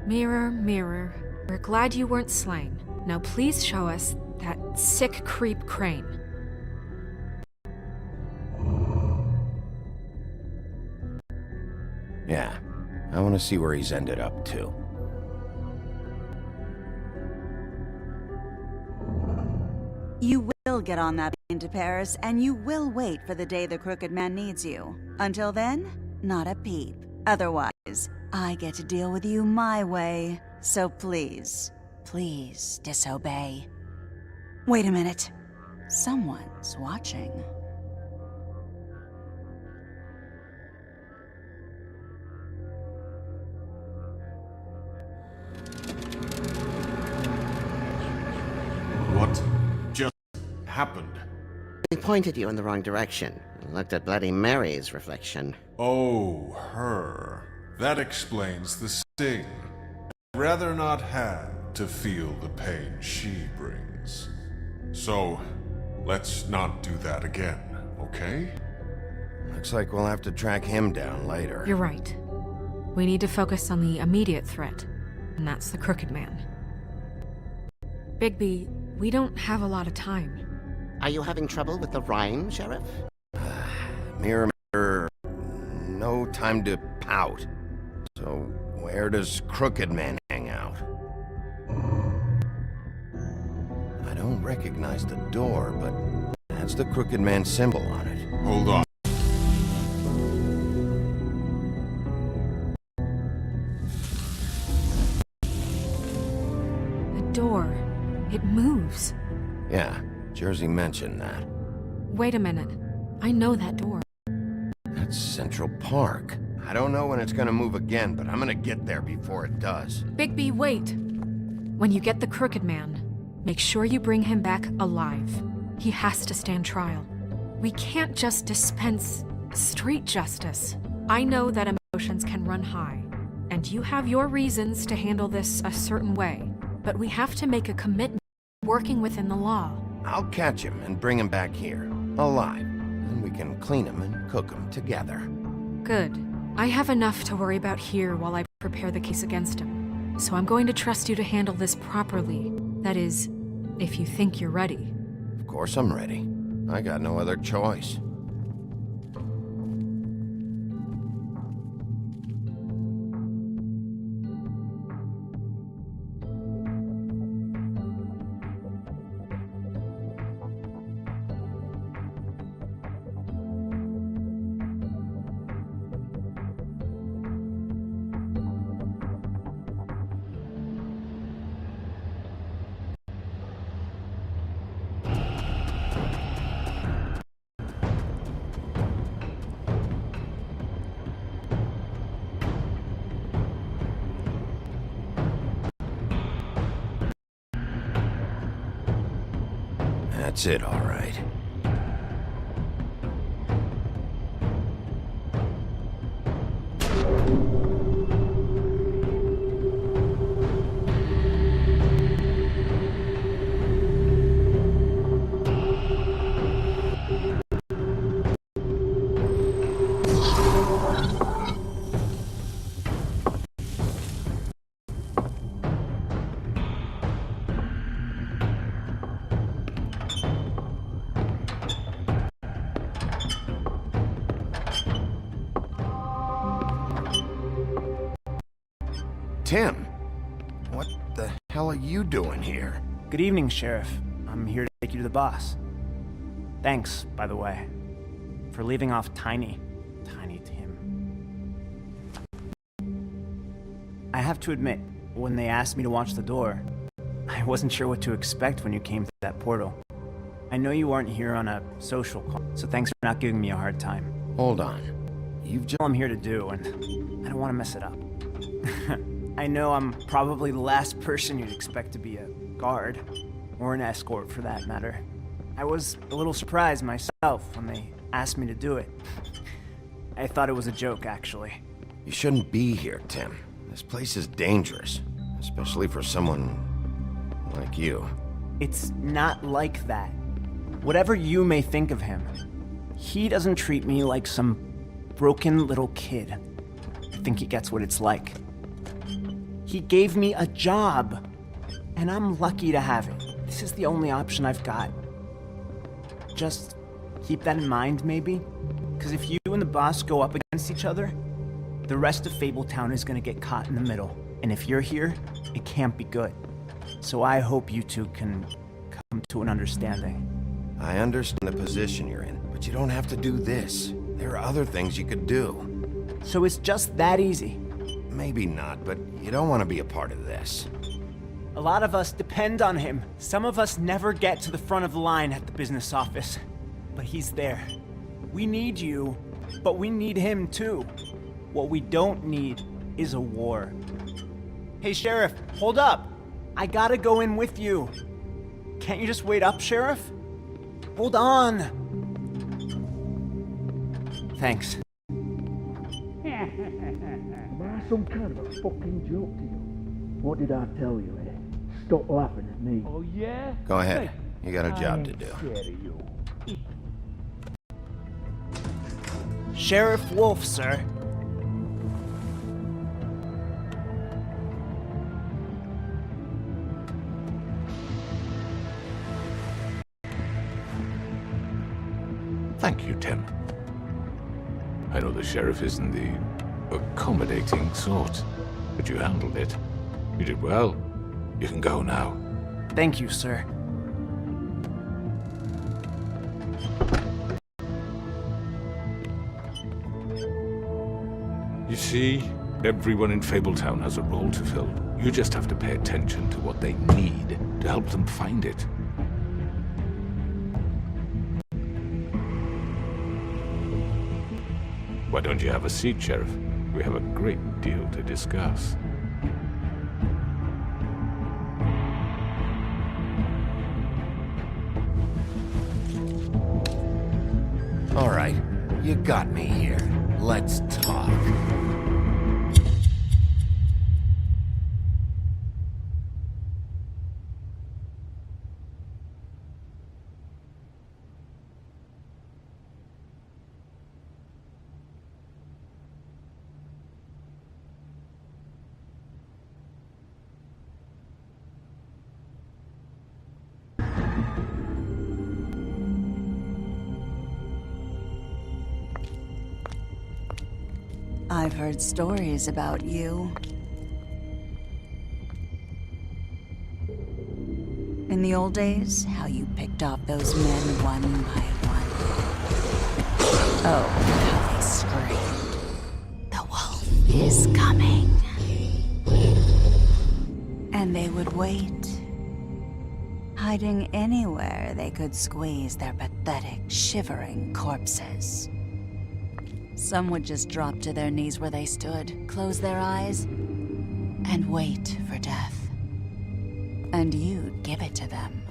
Mirror, mirror, we're glad you weren't slain. Now please show us that sick creep Crane. Yeah, I want to see where he's ended up, too. You will get on that plane to Paris, and you will wait for the day the Crooked Man needs you. Until then, not a peep. Otherwise, I get to deal with you my way. So please, please disobey. Wait a minute. Someone's watching. happened? We pointed you in the wrong direction. Looked at Bloody Mary's reflection. Oh, her. That explains the sting. I'd rather not have to feel the pain she brings. So, let's not do that again, okay? Looks like we'll have to track him down later. You're right. We need to focus on the immediate threat, and that's the Crooked Man. Bigby, we don't have a lot of time. Are you having trouble with the rhyme, Sheriff? Mirror, no time to pout. So, where does Crooked Man hang out? I don't recognize the door, but that's the Crooked Man symbol on it. Hold on. The door. It moves. Yeah, Jersey mentioned that. Wait a minute. I know that door. That's Central Park. I don't know when it's gonna move again, but I'm gonna get there before it does. Bigby, wait! When you get the Crooked Man, make sure you bring him back alive. He has to stand trial. We can't just dispense street justice. I know that emotions can run high, and you have your reasons to handle this a certain way, but we have to make a commitment working within the law. I'll catch him and bring him back here, alive. Then we can clean him and cook him together. Good. I have enough to worry about here while I prepare the case against him. So I'm going to trust you to handle this properly. That is, if you think you're ready. Of course I'm ready. I got no other choice. That's it, all right. Tim, what the hell are you doing here? Good evening, Sheriff. I'm here to take you to the boss. Thanks, by the way, for leaving off Tiny Tim. I have to admit, when they asked me to watch the door, I wasn't sure what to expect when you came through that portal. I know you aren't here on a social call, so thanks for not giving me a hard time. Hold on. You've just all I'm here to do, and I don't want to mess it up. I know I'm probably the last person you'd expect to be a guard, or an escort for that matter. I was a little surprised myself when they asked me to do it. I thought it was a joke, actually. You shouldn't be here, Tim. This place is dangerous, especially for someone like you. It's not like that. Whatever you may think of him, he doesn't treat me like some broken little kid. I think he gets what it's like. He gave me a job, and I'm lucky to have it. This is the only option I've got. Just keep that in mind, maybe? Because if you and the boss go up against each other, the rest of Fabletown is gonna get caught in the middle. And if you're here, it can't be good. So I hope you two can come to an understanding. I understand the position you're in, but you don't have to do this. There are other things you could do. So it's just that easy? Maybe not, but you don't want to be a part of this. A lot of us depend on him. Some of us never get to the front of the line at the business office. But he's there. We need you, but we need him too. What we don't need is a war. Hey, Sheriff, hold up! I gotta go in with you. Can't you just wait up, Sheriff? Hold on! Thanks. Am I some kind of a fucking joke to you? What did I tell you, eh? Stop laughing at me. Oh, yeah? Go ahead. You got a job to do. Scared of you. Sheriff Wolf, sir. Thank you, Tim. I know the sheriff isn't the accommodating sort, but you handled it. You did well. You can go now. Thank you, sir. You see, everyone in Fabletown has a role to fill. You just have to pay attention to what they need to help them find it. Why don't you have a seat, Sheriff? We have a great deal to discuss. All right, you got me here. Let's talk. I've heard stories about you. In the old days, how you picked off those men one by one. Oh, how they screamed. The wolf is coming. And they would wait, hiding anywhere they could squeeze their pathetic, shivering corpses. Some would just drop to their knees where they stood, close their eyes, and wait for death. And you'd give it to them.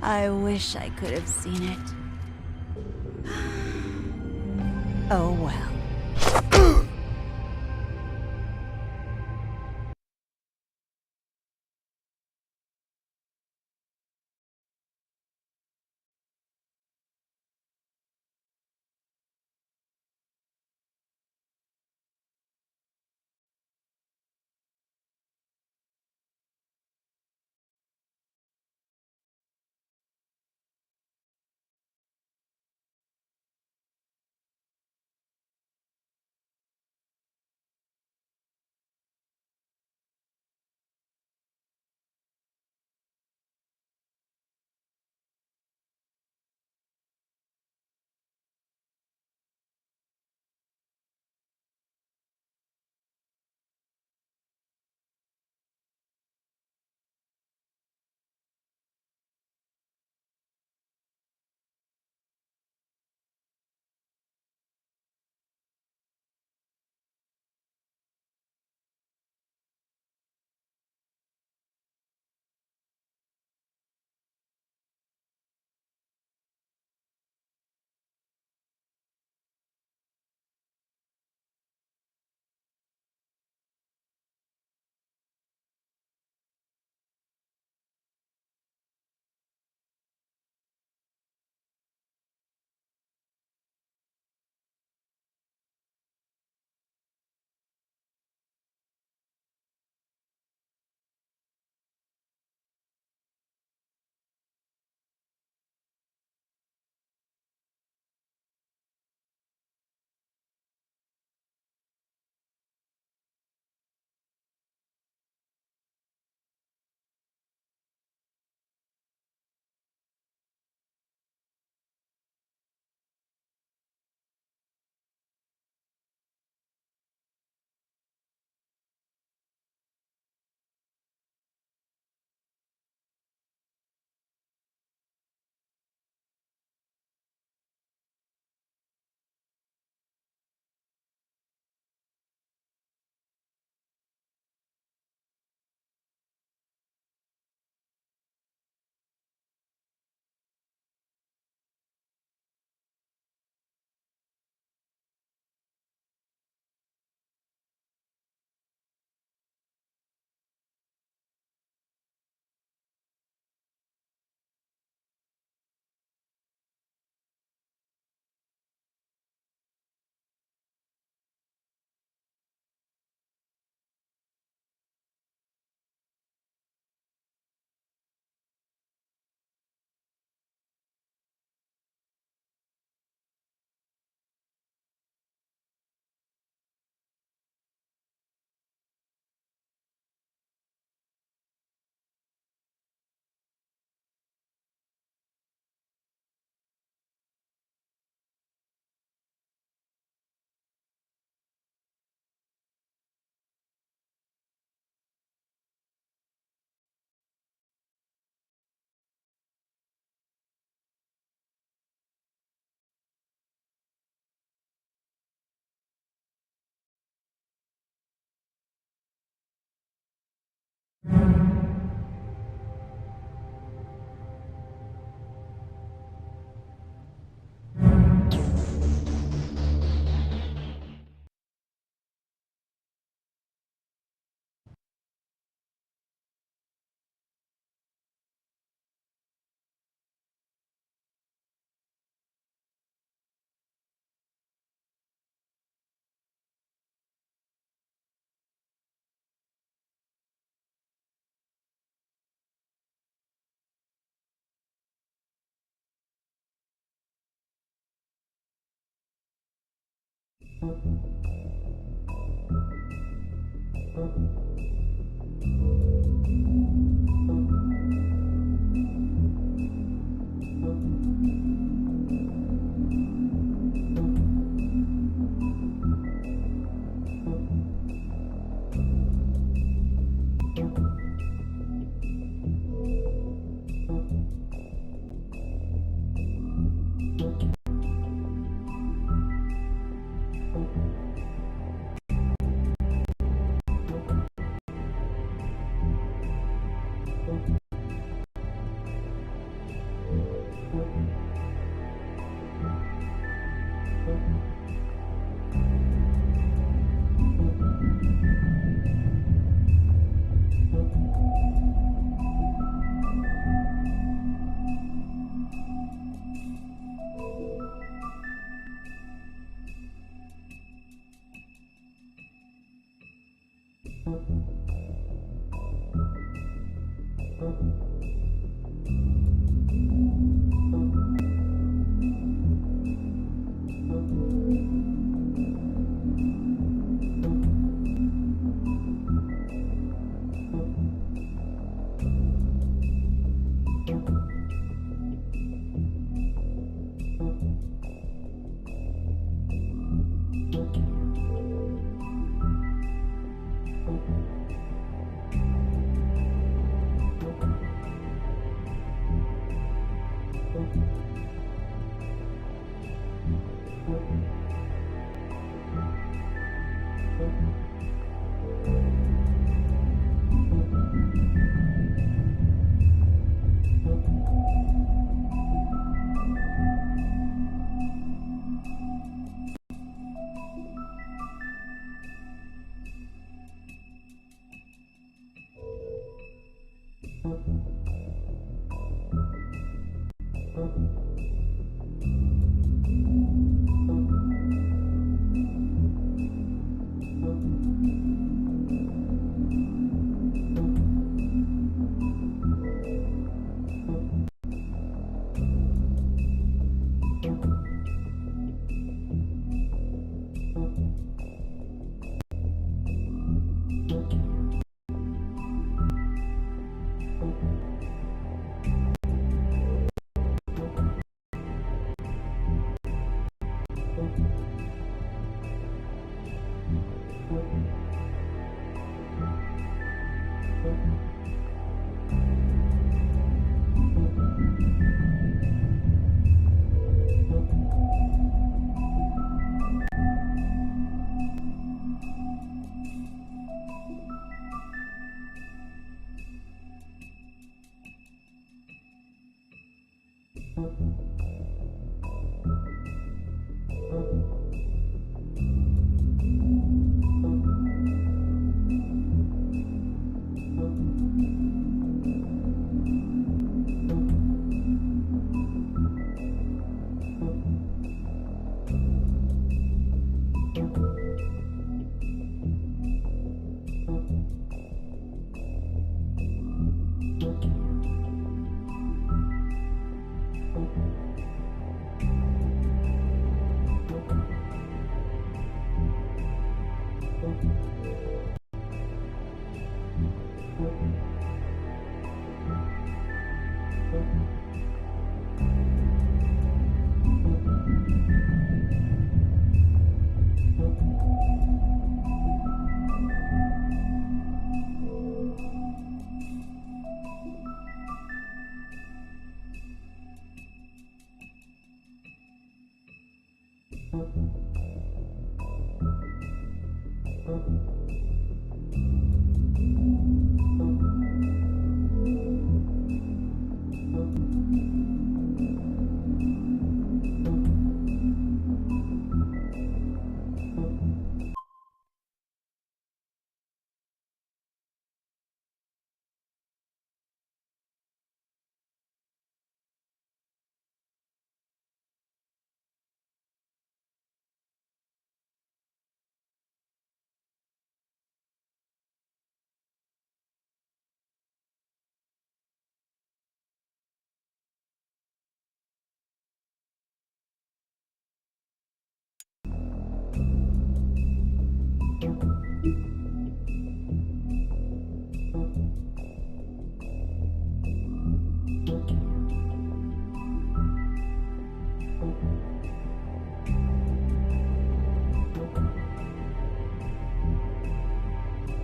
I wish I could have seen it. Oh well.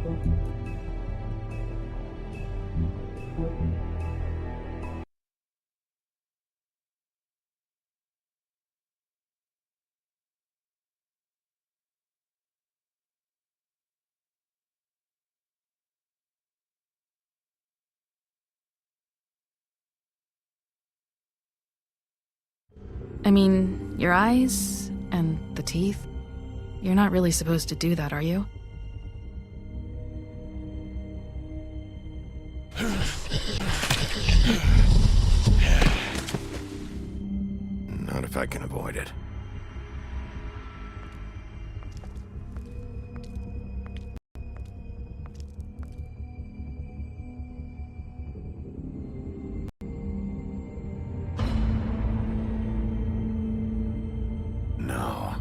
I mean, your eyes and the teeth. You're not really supposed to do that, are you? Not if I can avoid it. No.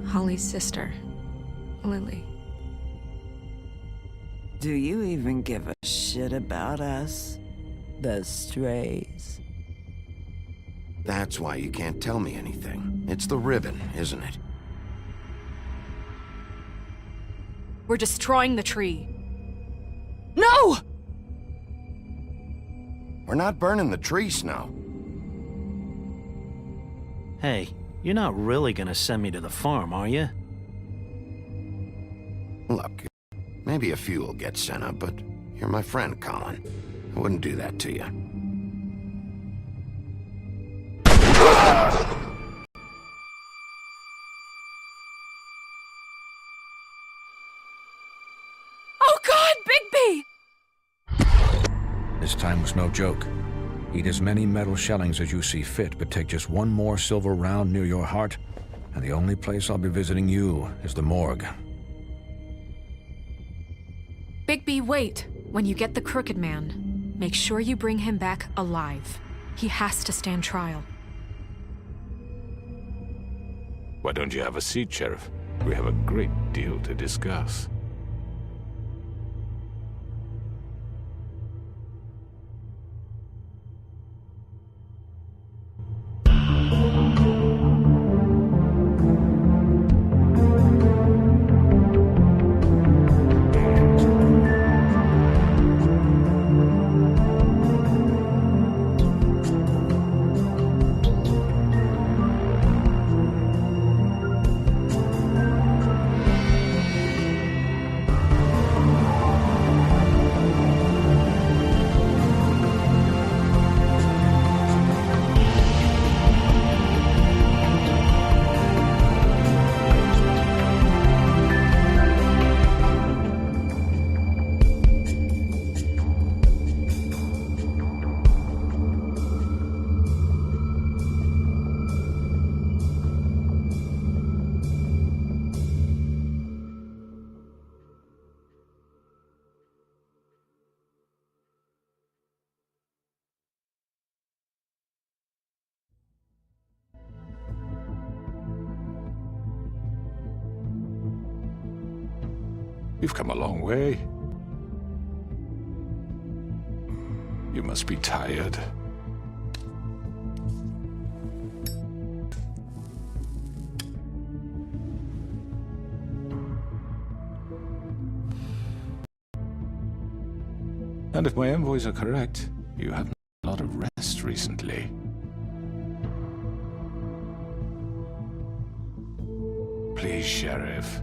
Holly's sister, Lily. Do you even give a shit about us? The strays? That's why you can't tell me anything. It's the ribbon, isn't it? We're destroying the tree. No! We're not burning the tree, Snow. Hey, you're not really gonna send me to the farm, are you? Look, maybe a few will get sent up, but you're my friend, Colin. I wouldn't do that to you. Oh God, Bigby! This time was no joke. Eat as many metal shellings as you see fit, but take just one more silver round near your heart, and the only place I'll be visiting you is the morgue. Bigby, wait! When you get the Crooked Man, make sure you bring him back alive. He has to stand trial. Why don't you have a seat, Sheriff? We have a great deal to discuss. You've come a long way. You must be tired. And if my envoys are correct, you haven't had a lot of rest recently. Please, Sheriff.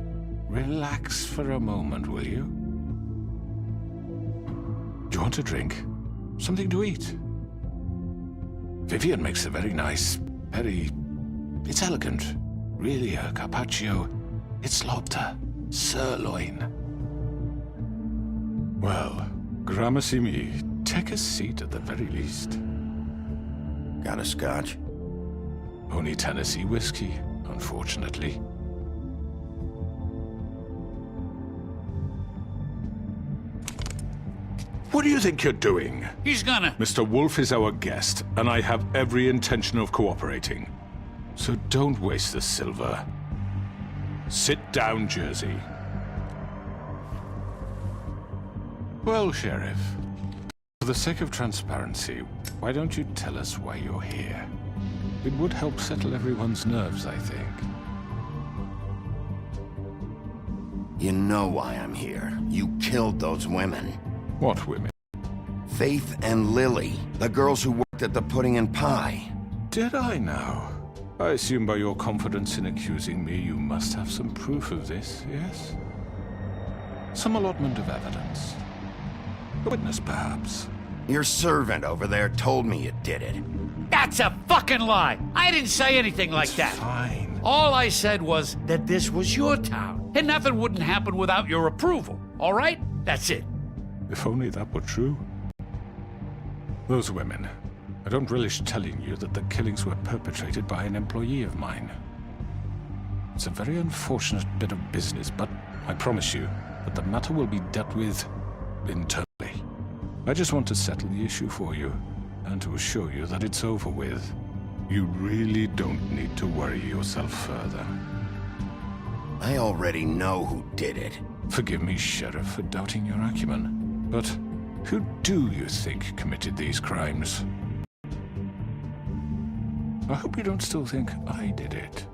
Relax for a moment, will you? Do you want a drink? Something to eat? Vivian makes a very nice, it's elegant. Really a carpaccio. It's lobster. Sirloin. Well, gramercy me. Take a seat at the very least. Got a scotch? Only Tennessee whiskey, unfortunately. What do you think you're doing? He's gonna... Mr. Wolf is our guest, and I have every intention of cooperating. So don't waste the silver. Sit down, Jersey. Well, Sheriff, for the sake of transparency, why don't you tell us why you're here? It would help settle everyone's nerves, I think. You know why I'm here. You killed those women. What women? Faith and Lily, the girls who worked at the Pudding and Pie. Did I now? I assume by your confidence in accusing me, you must have some proof of this, yes? Some allotment of evidence. A witness, perhaps. Your servant over there told me you did it. That's a fucking lie! I didn't say anything like that. Fine. All I said was that this was your town, and nothing wouldn't happen without your approval, all right? That's it. If only that were true. Those women. I don't relish telling you that the killings were perpetrated by an employee of mine. It's a very unfortunate bit of business, but I promise you that the matter will be dealt with internally. I just want to settle the issue for you, and to assure you that it's over with. You really don't need to worry yourself further. I already know who did it. Forgive me, Sheriff, for doubting your acumen. But who do you think committed these crimes? I hope you don't still think I did it.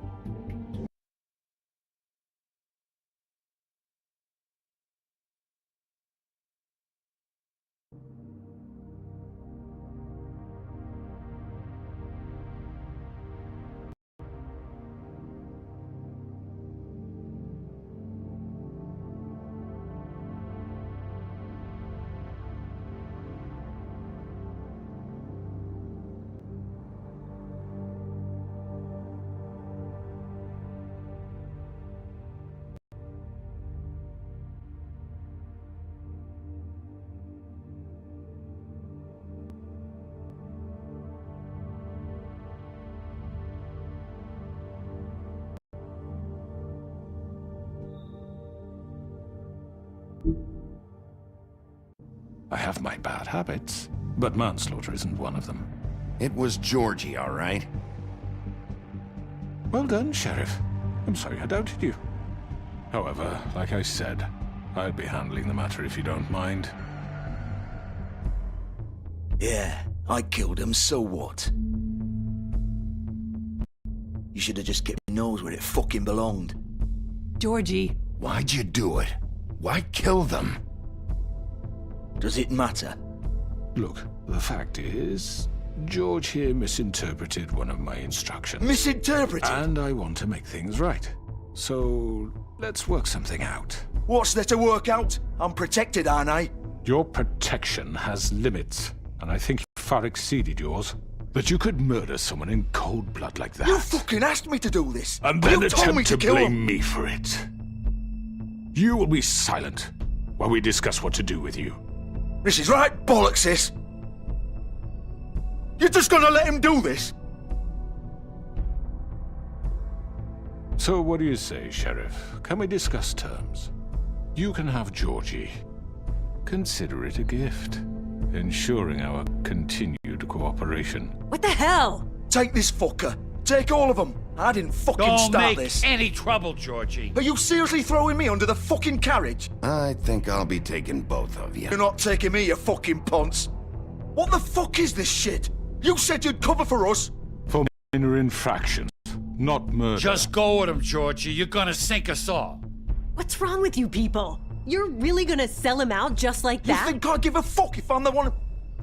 I have my bad habits, but manslaughter isn't one of them. It was Georgie, all right? Well done, Sheriff. I'm sorry I doubted you. However, like I said, I'll be handling the matter if you don't mind. Yeah, I killed him, so what? You should have just kept your nose where it fucking belonged. Georgie. Why'd you do it? Why kill them? Does it matter? Look, the fact is, George here misinterpreted one of my instructions. Misinterpreted? And I want to make things right. So, let's work something out. What's there to work out? I'm protected, aren't I? Your protection has limits, and I think you far exceeded yours. That you could murder someone in cold blood like that. You fucking asked me to do this! And then you told me attempt to to kill blame him. me for it. You will be silent while we discuss what to do with you. This is right bollocks, this! You're just gonna let him do this? So what do you say, Sheriff? Can we discuss terms? You can have Georgie. Consider it a gift, ensuring our continued cooperation. What the hell? Take this fucker. Take all of them. I didn't fucking Don't start make this. any trouble, Georgie. Are you seriously throwing me under the fucking carriage? I think I'll be taking both of you. You're not taking me, you fucking ponce. What the fuck is this shit? You said you'd cover for us. For minor infractions, not murder. Just go with him, Georgie. You're gonna sink us all. What's wrong with you people? You're really gonna sell him out just like that? You think I give a fuck if I'm the one?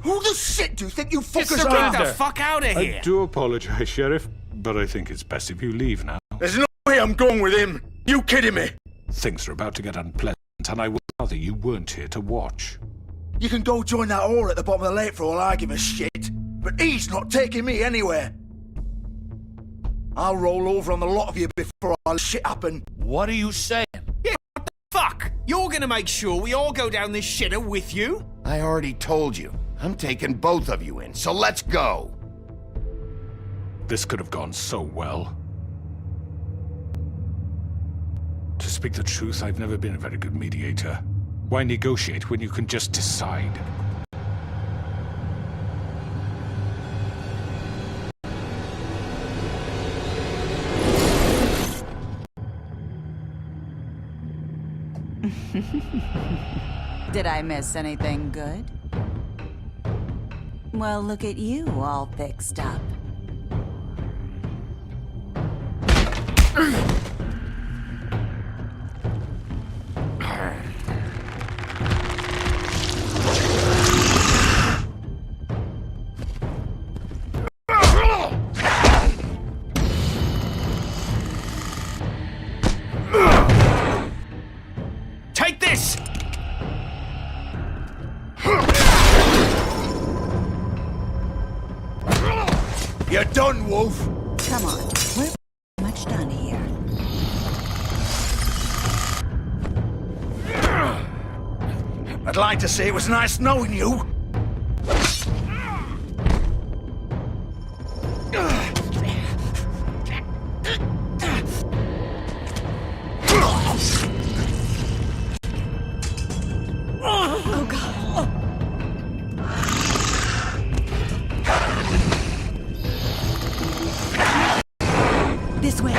Who the shit do you think you fuckers are? Get the fuck out of here! I do apologize, Sheriff, but I think it's best if you leave now. There's no way I'm going with him. You kidding me? Things are about to get unpleasant, and I would rather you weren't here to watch. You can go join that whore at the bottom of the lake for all I give a shit. But he's not taking me anywhere. I'll roll over on the lot of you before all shit happen. What are you saying? Yeah, what the fuck? You're gonna make sure we all go down this shitter with you? I already told you. I'm taking both of you in, so let's go. This could have gone so well. To speak the truth, I've never been a very good mediator. Why negotiate when you can just decide? Did I miss anything good? Well, look at you, all fixed up. Take this! You're done, Wolf. Come on, we're much done here. I'd like to say it was nice knowing you. Oh, God. This way.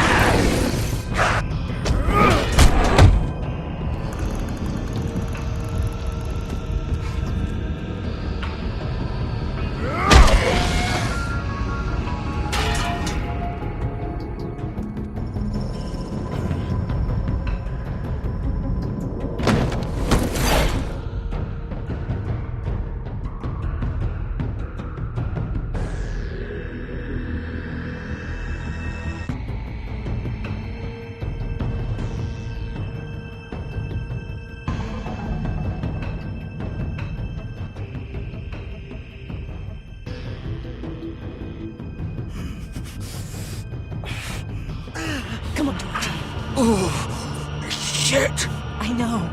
Oh, shit! I know.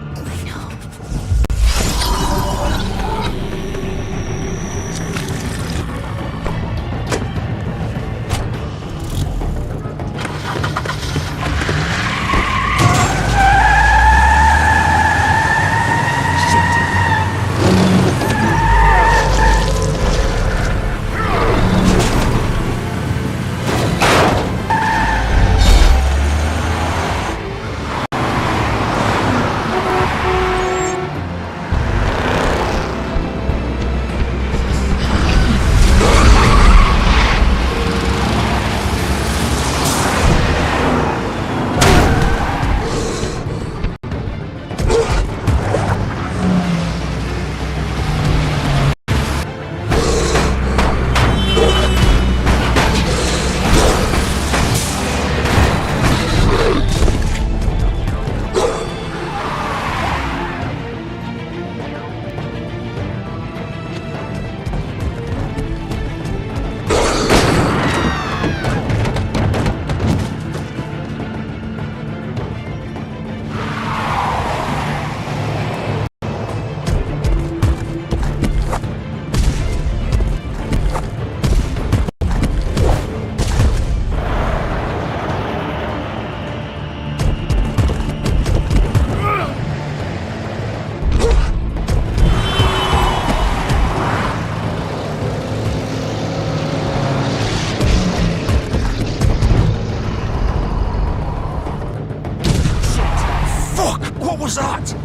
What was that?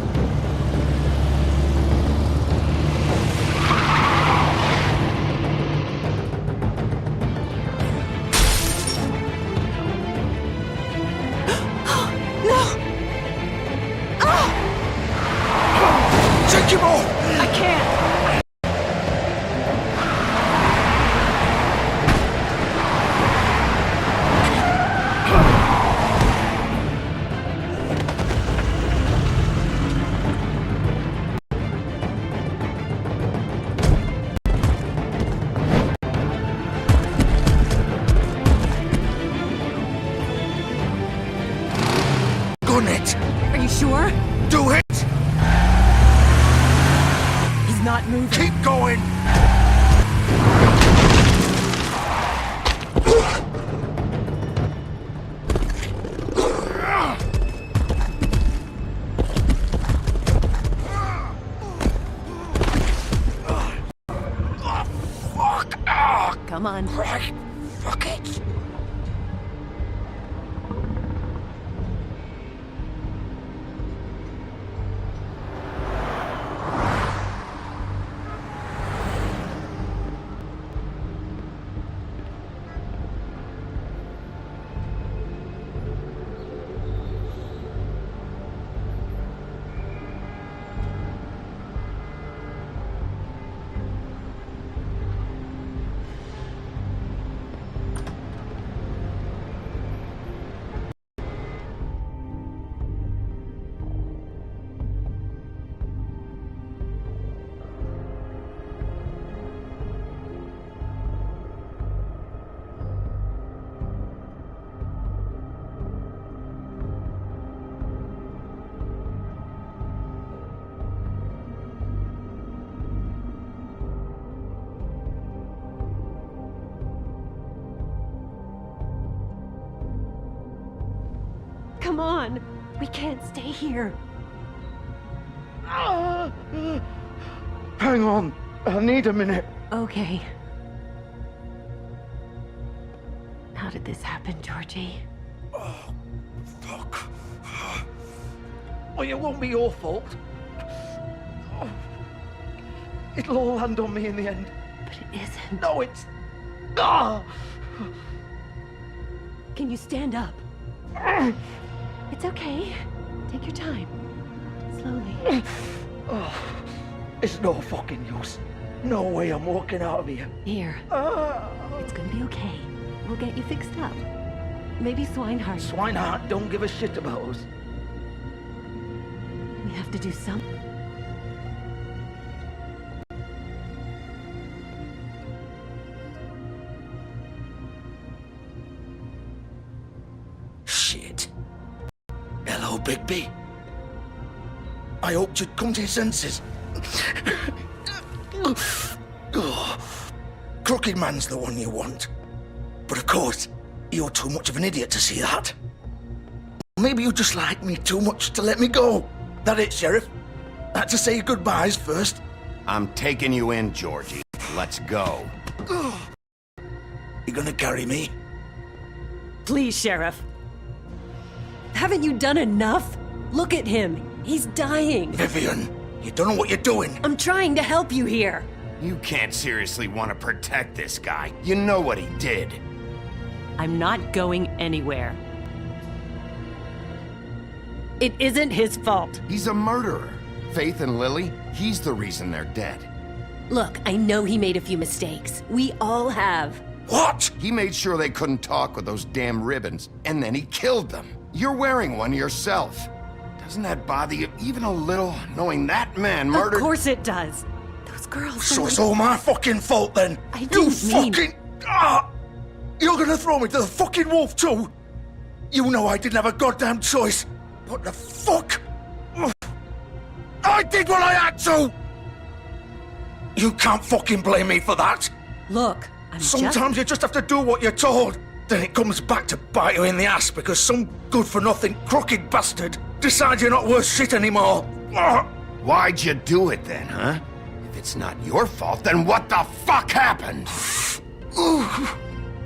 Take him off! I can't. Gun it! Are you sure? Do it! He's not moving. Keep going! Come on. Right. Fuck it! Come on. We can't stay here. Hang on. I need a minute. Okay. How did this happen, Georgie? Oh, fuck. Well, it won't be your fault. It'll all land on me in the end. But it isn't. No, it's... Ah! Can you stand up? It's okay. Take your time. Slowly. Oh, it's no fucking use. No way I'm walking out of here. Here. It's gonna be okay. We'll get you fixed up. Maybe Swinehart. Swinehart don't give a shit about us. We have to do something. Shit. Well, Bigby, I hoped you'd come to your senses. Crooked Man's the one you want. But of course, you're too much of an idiot to see that. Maybe you just like me too much to let me go. That it, Sheriff? Had to say goodbyes first. I'm taking you in, Georgie. Let's go. You gonna carry me? Please, Sheriff. Haven't you done enough? Look at him. He's dying. Vivian, you don't know what you're doing. I'm trying to help you here. You can't seriously want to protect this guy. You know what he did. I'm not going anywhere. It isn't his fault. He's a murderer. Faith and Lily, he's the reason they're dead. Look, I know he made a few mistakes. We all have. What? He made sure they couldn't talk with those damn ribbons, and then he killed them. You're wearing one yourself. Doesn't that bother you even a little, knowing that man murdered— Of course it does. Those girls— So it's all my fucking fault then? I didn't mean— fucking— You're gonna throw me to the fucking wolf too? You know I didn't have a goddamn choice. What the fuck? I did what I had to! You can't fucking blame me for that. Look, Sometimes you just have to do what you're told. Then it comes back to bite you in the ass because some good-for-nothing crooked bastard decides you're not worth shit anymore. Why'd you do it then, huh? If it's not your fault, then what the fuck happened?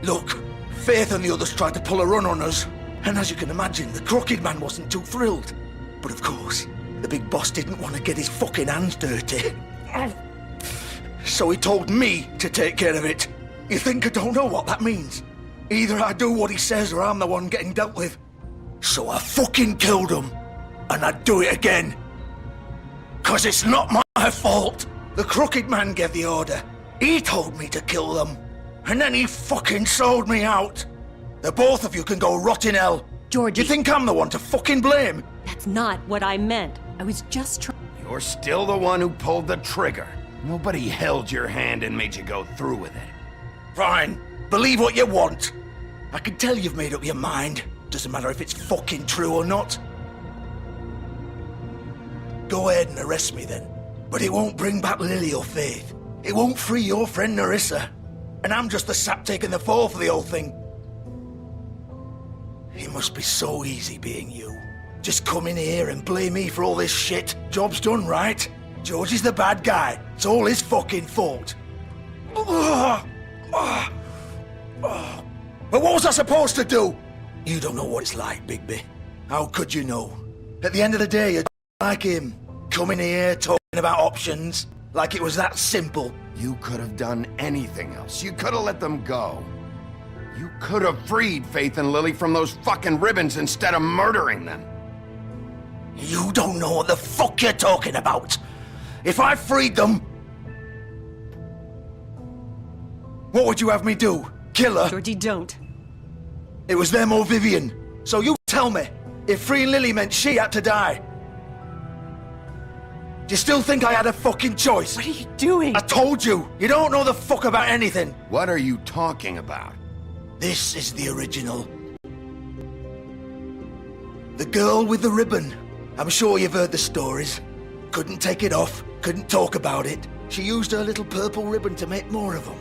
Look, Faith and the others tried to pull a run on us. And as you can imagine, the Crooked Man wasn't too thrilled. But of course, the big boss didn't want to get his fucking hands dirty. So he told me to take care of it. You think I don't know what that means? Either I do what he says or I'm the one getting dealt with. So I fucking killed him. And I'd do it again. 'Cause it's not my fault. The Crooked Man gave the order. He told me to kill them. And then he fucking sold me out. The both of you can go rot in hell. Georgie. You think I'm the one to fucking blame? That's not what I meant. I was just trying— You're still the one who pulled the trigger. Nobody held your hand and made you go through with it. Fine. Believe what you want. I can tell you've made up your mind. Doesn't matter if it's fucking true or not. Go ahead and arrest me then. But it won't bring back Lily or Faith. It won't free your friend Nerissa. And I'm just the sap taking the fall for the whole thing. It must be so easy being you. Just come in here and blame me for all this shit. Job's done, right? Georgie's the bad guy. It's all his fucking fault. But what was I supposed to do? You don't know what it's like, Bigby. How could you know? At the end of the day, you're like him. Coming here, talking about options. Like it was that simple. You could have done anything else. You could have let them go. You could have freed Faith and Lily from those fucking ribbons instead of murdering them. You don't know what the fuck you're talking about. If I freed them... What would you have me do? Kill her? Georgie, don't. It was them or Vivian. So you tell me, if freeing Lily meant she had to die. Do you still think I had a fucking choice? What are you doing? I told you, you don't know the fuck about anything. What are you talking about? This is the original. The girl with the ribbon. I'm sure you've heard the stories. Couldn't take it off, couldn't talk about it. She used her little purple ribbon to make more of them.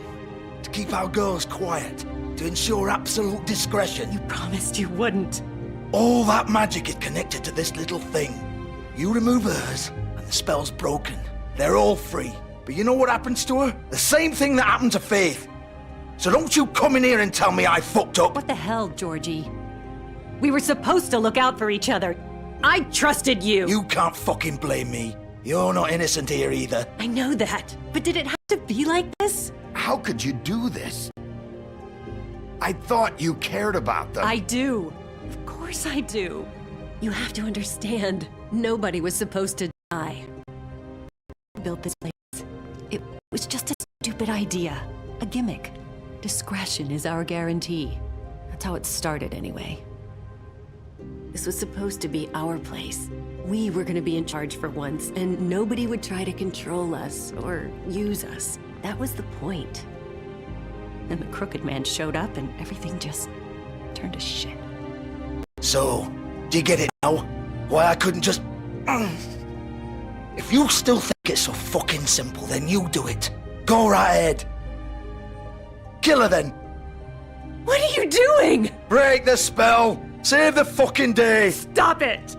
To keep our girls quiet. To ensure absolute discretion. You promised you wouldn't. All that magic is connected to this little thing. You remove hers, and the spell's broken. They're all free. But you know what happens to her? The same thing that happened to Faith. So don't you come in here and tell me I fucked up. What the hell, Georgie? We were supposed to look out for each other. I trusted you. You can't fucking blame me. You're not innocent here either. I know that. But did it have to be like this? How could you do this? I thought you cared about them. I do. Of course I do. You have to understand. Nobody was supposed to die. I built this place. It was just a stupid idea. A gimmick. Discretion is our guarantee. That's how it started anyway. This was supposed to be our place. We were gonna be in charge for once, and nobody would try to control us or use us. That was the point. Then the Crooked Man showed up and everything just turned to shit. So, do you get it now? Why I couldn't just... If you still think it's so fucking simple, then you do it. Go right ahead. Kill her then. What are you doing? Break the spell. Save the fucking day. Stop it!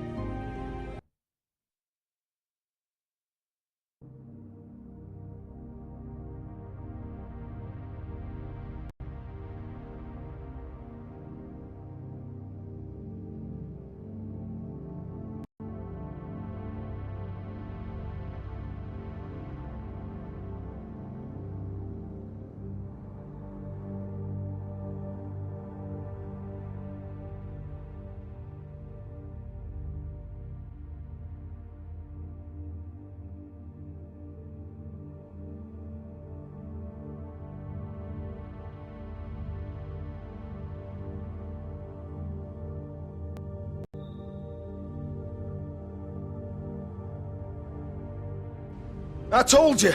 I told you.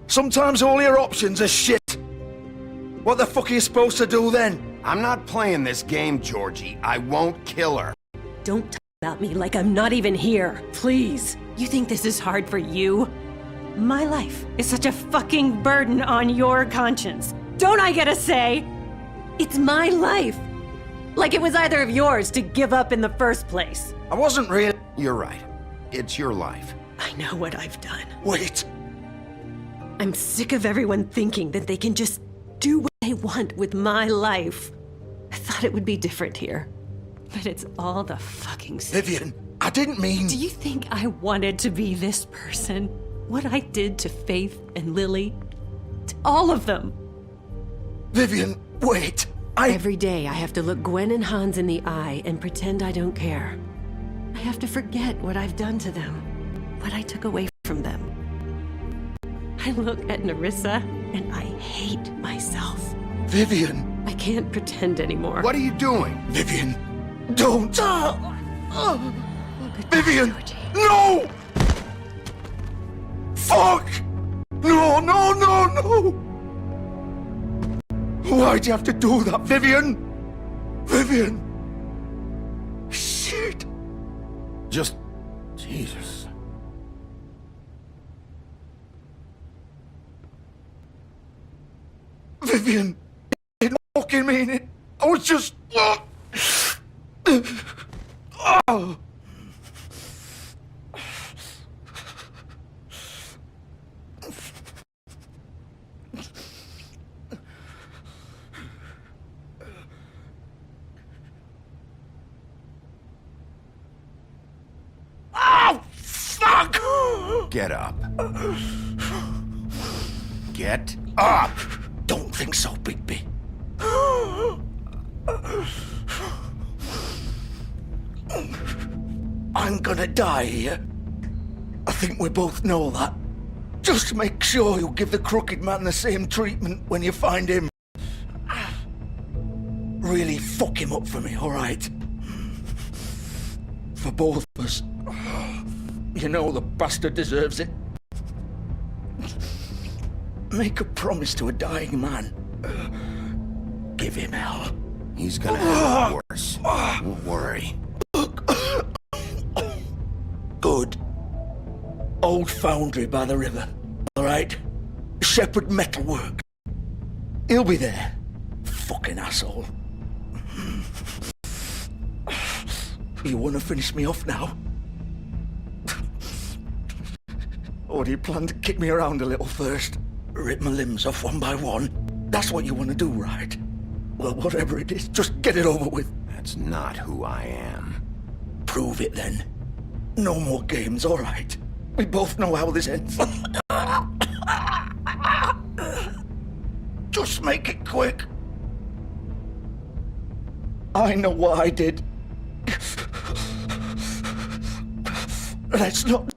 Sometimes all your options are shit. What the fuck are you supposed to do then? I'm not playing this game, Georgie. I won't kill her. Don't talk about me like I'm not even here, please. You think this is hard for you? My life is such a fucking burden on your conscience. Don't I get a say? It's my life. Like it was either of yours to give up in the first place. I wasn't really... You're right. It's your life. I know what I've done. Wait. I'm sick of everyone thinking that they can just do what they want with my life. I thought it would be different here. But it's all the fucking same. Vivian, I didn't mean... Do you think I wanted to be this person? What I did to Faith and Lily? To all of them? Vivian, wait. Every day I have to look Gwen and Hans in the eye and pretend I don't care. I have to forget what I've done to them. What I took away from them. I look at Nerissa and I hate myself. Vivian. I can't pretend anymore. What are you doing? Vivian, don't. Vivian, no! Fuck! No, no, no, no! Why'd you have to do that, Vivian? Vivian! Shit! Just... Jesus. Vivian, I didn't fucking mean it. I was just... Oh. Oh, fuck! Get up. Get up! Don't think so, Bigby. I'm gonna die here. I think we both know that. Just make sure you give the Crooked Man the same treatment when you find him. Really fuck him up for me, alright? For both of us. You know the bastard deserves it. Make a promise to a dying man. Give him hell. He's gonna have it worse. Don't worry. Good. Old foundry by the river. Alright? Shepherd Metalwork. He'll be there. Fucking asshole. You wanna finish me off now? Or do you plan to kick me around a little first? Rip my limbs off one by one? That's what you want to do, right? Well, whatever it is, just get it over with. That's not who I am. Prove it then. No more games, all right? We both know how this ends. Just make it quick. I know what I did. Let's not...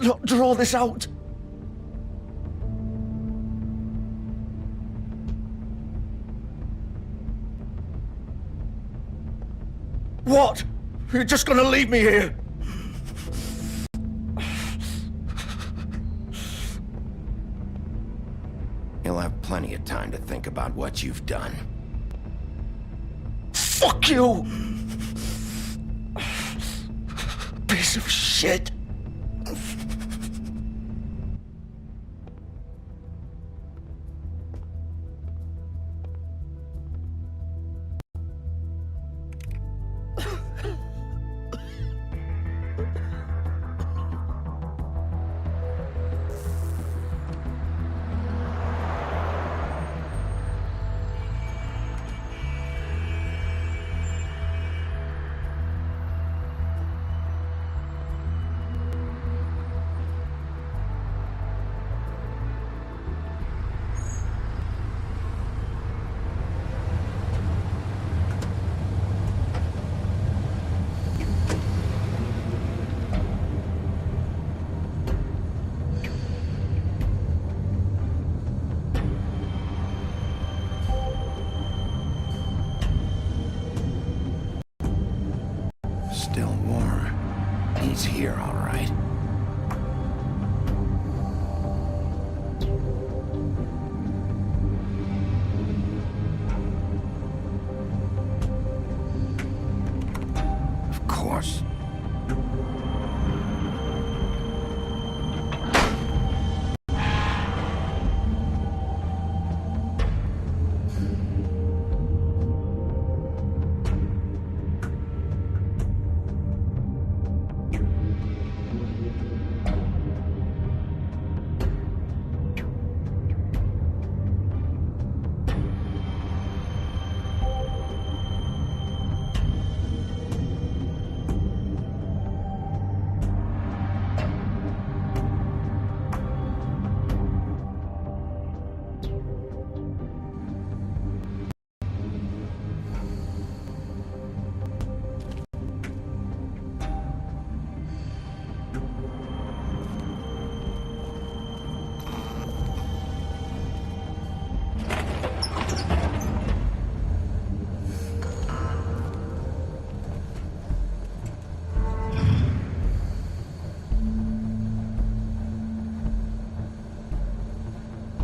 not draw this out. What? You're just gonna leave me here? You'll have plenty of time to think about what you've done. Fuck you! Piece of shit! Still warm. He's here, all right. Of course.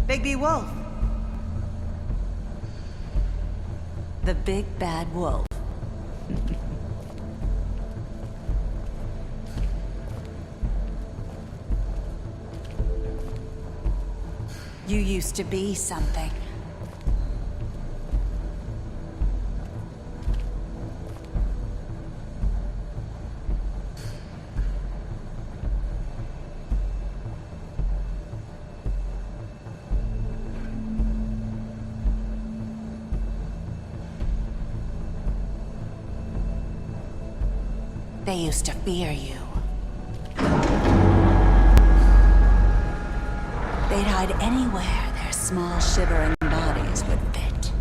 Bigby Wolf. The big bad wolf. You used to be something. They used to fear you. They'd hide anywhere their small shivering bodies would fit.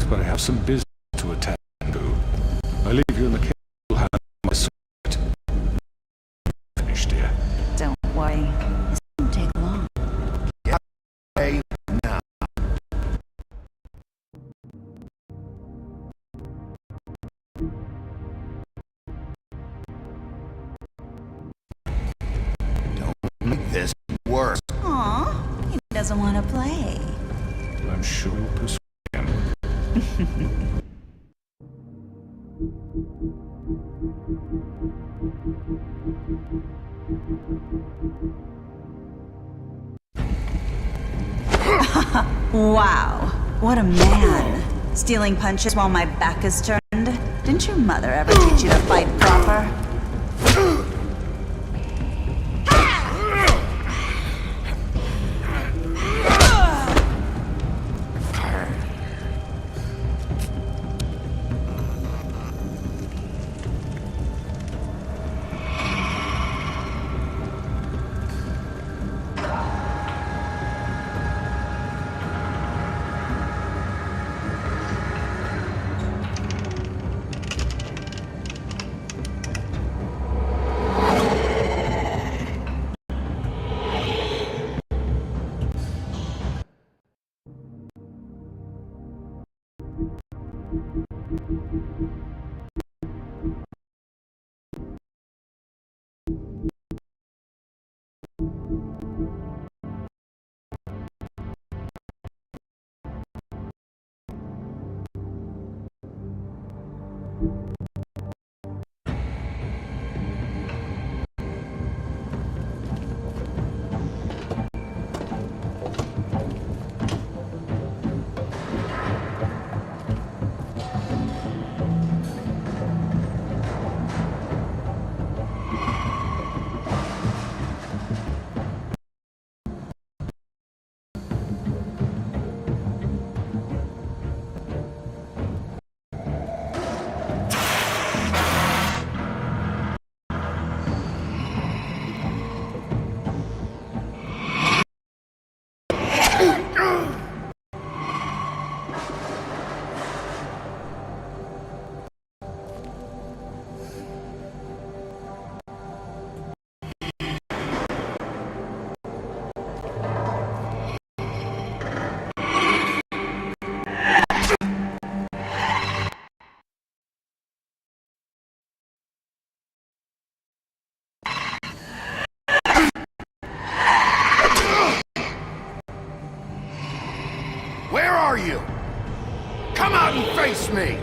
But I have some business to attend to. I leave you in the cage. You'll have my sword. Finished here. Don't worry. This won't take long. Get away now. Don't make this worse. Aw, he doesn't want to play. I'm sure you'll persuade him. Wow, what a man. Stealing punches while my back is turned. Didn't your mother ever teach you to fight proper? Where are you? Come out and face me!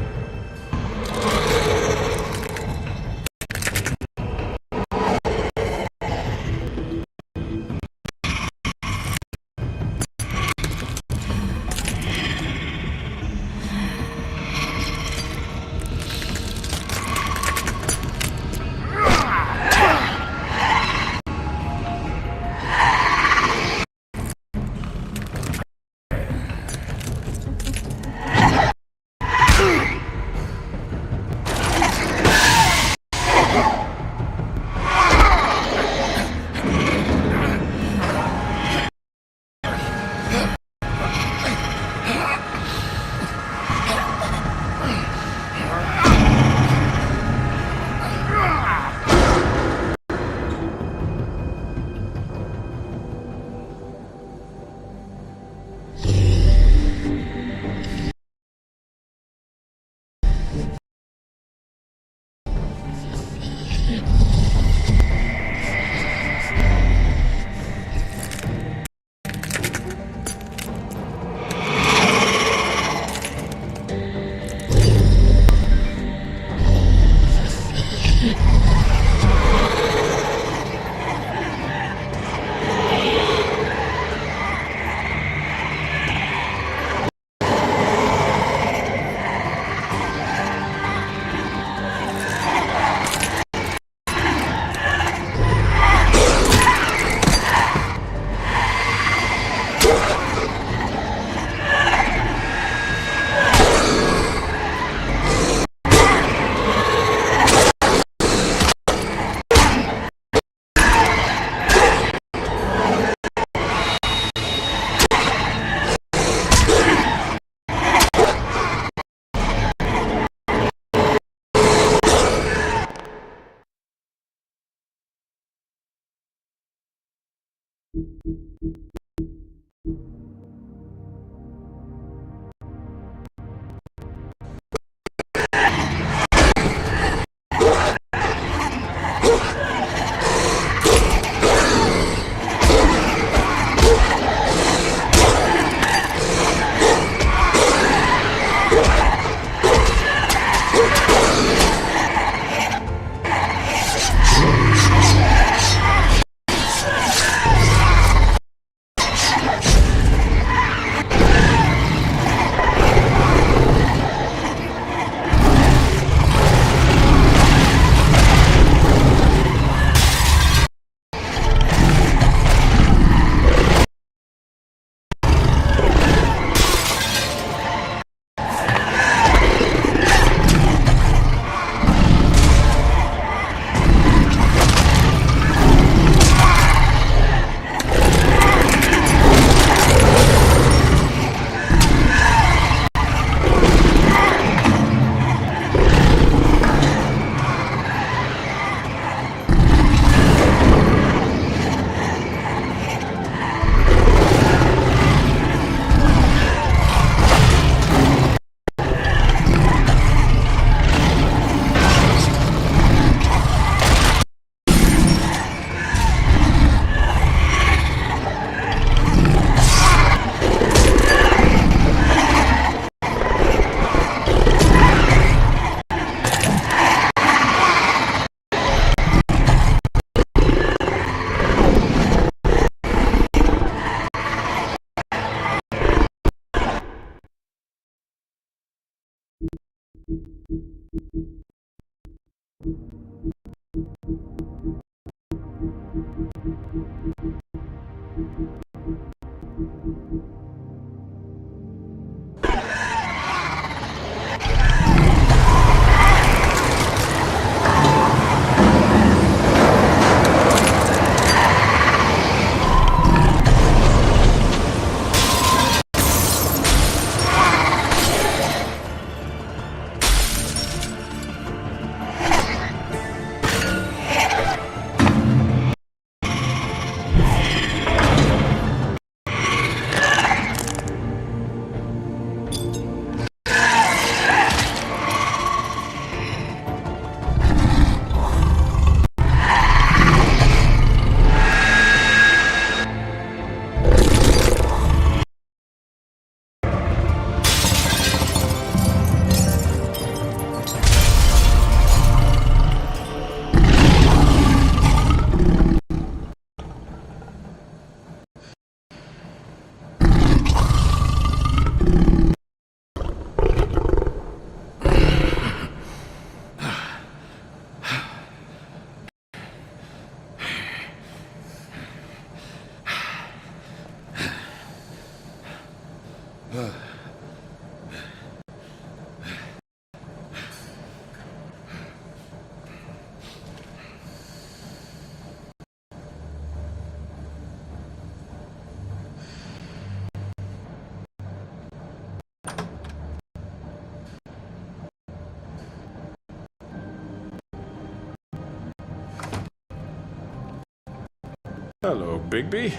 Hello, Bigby.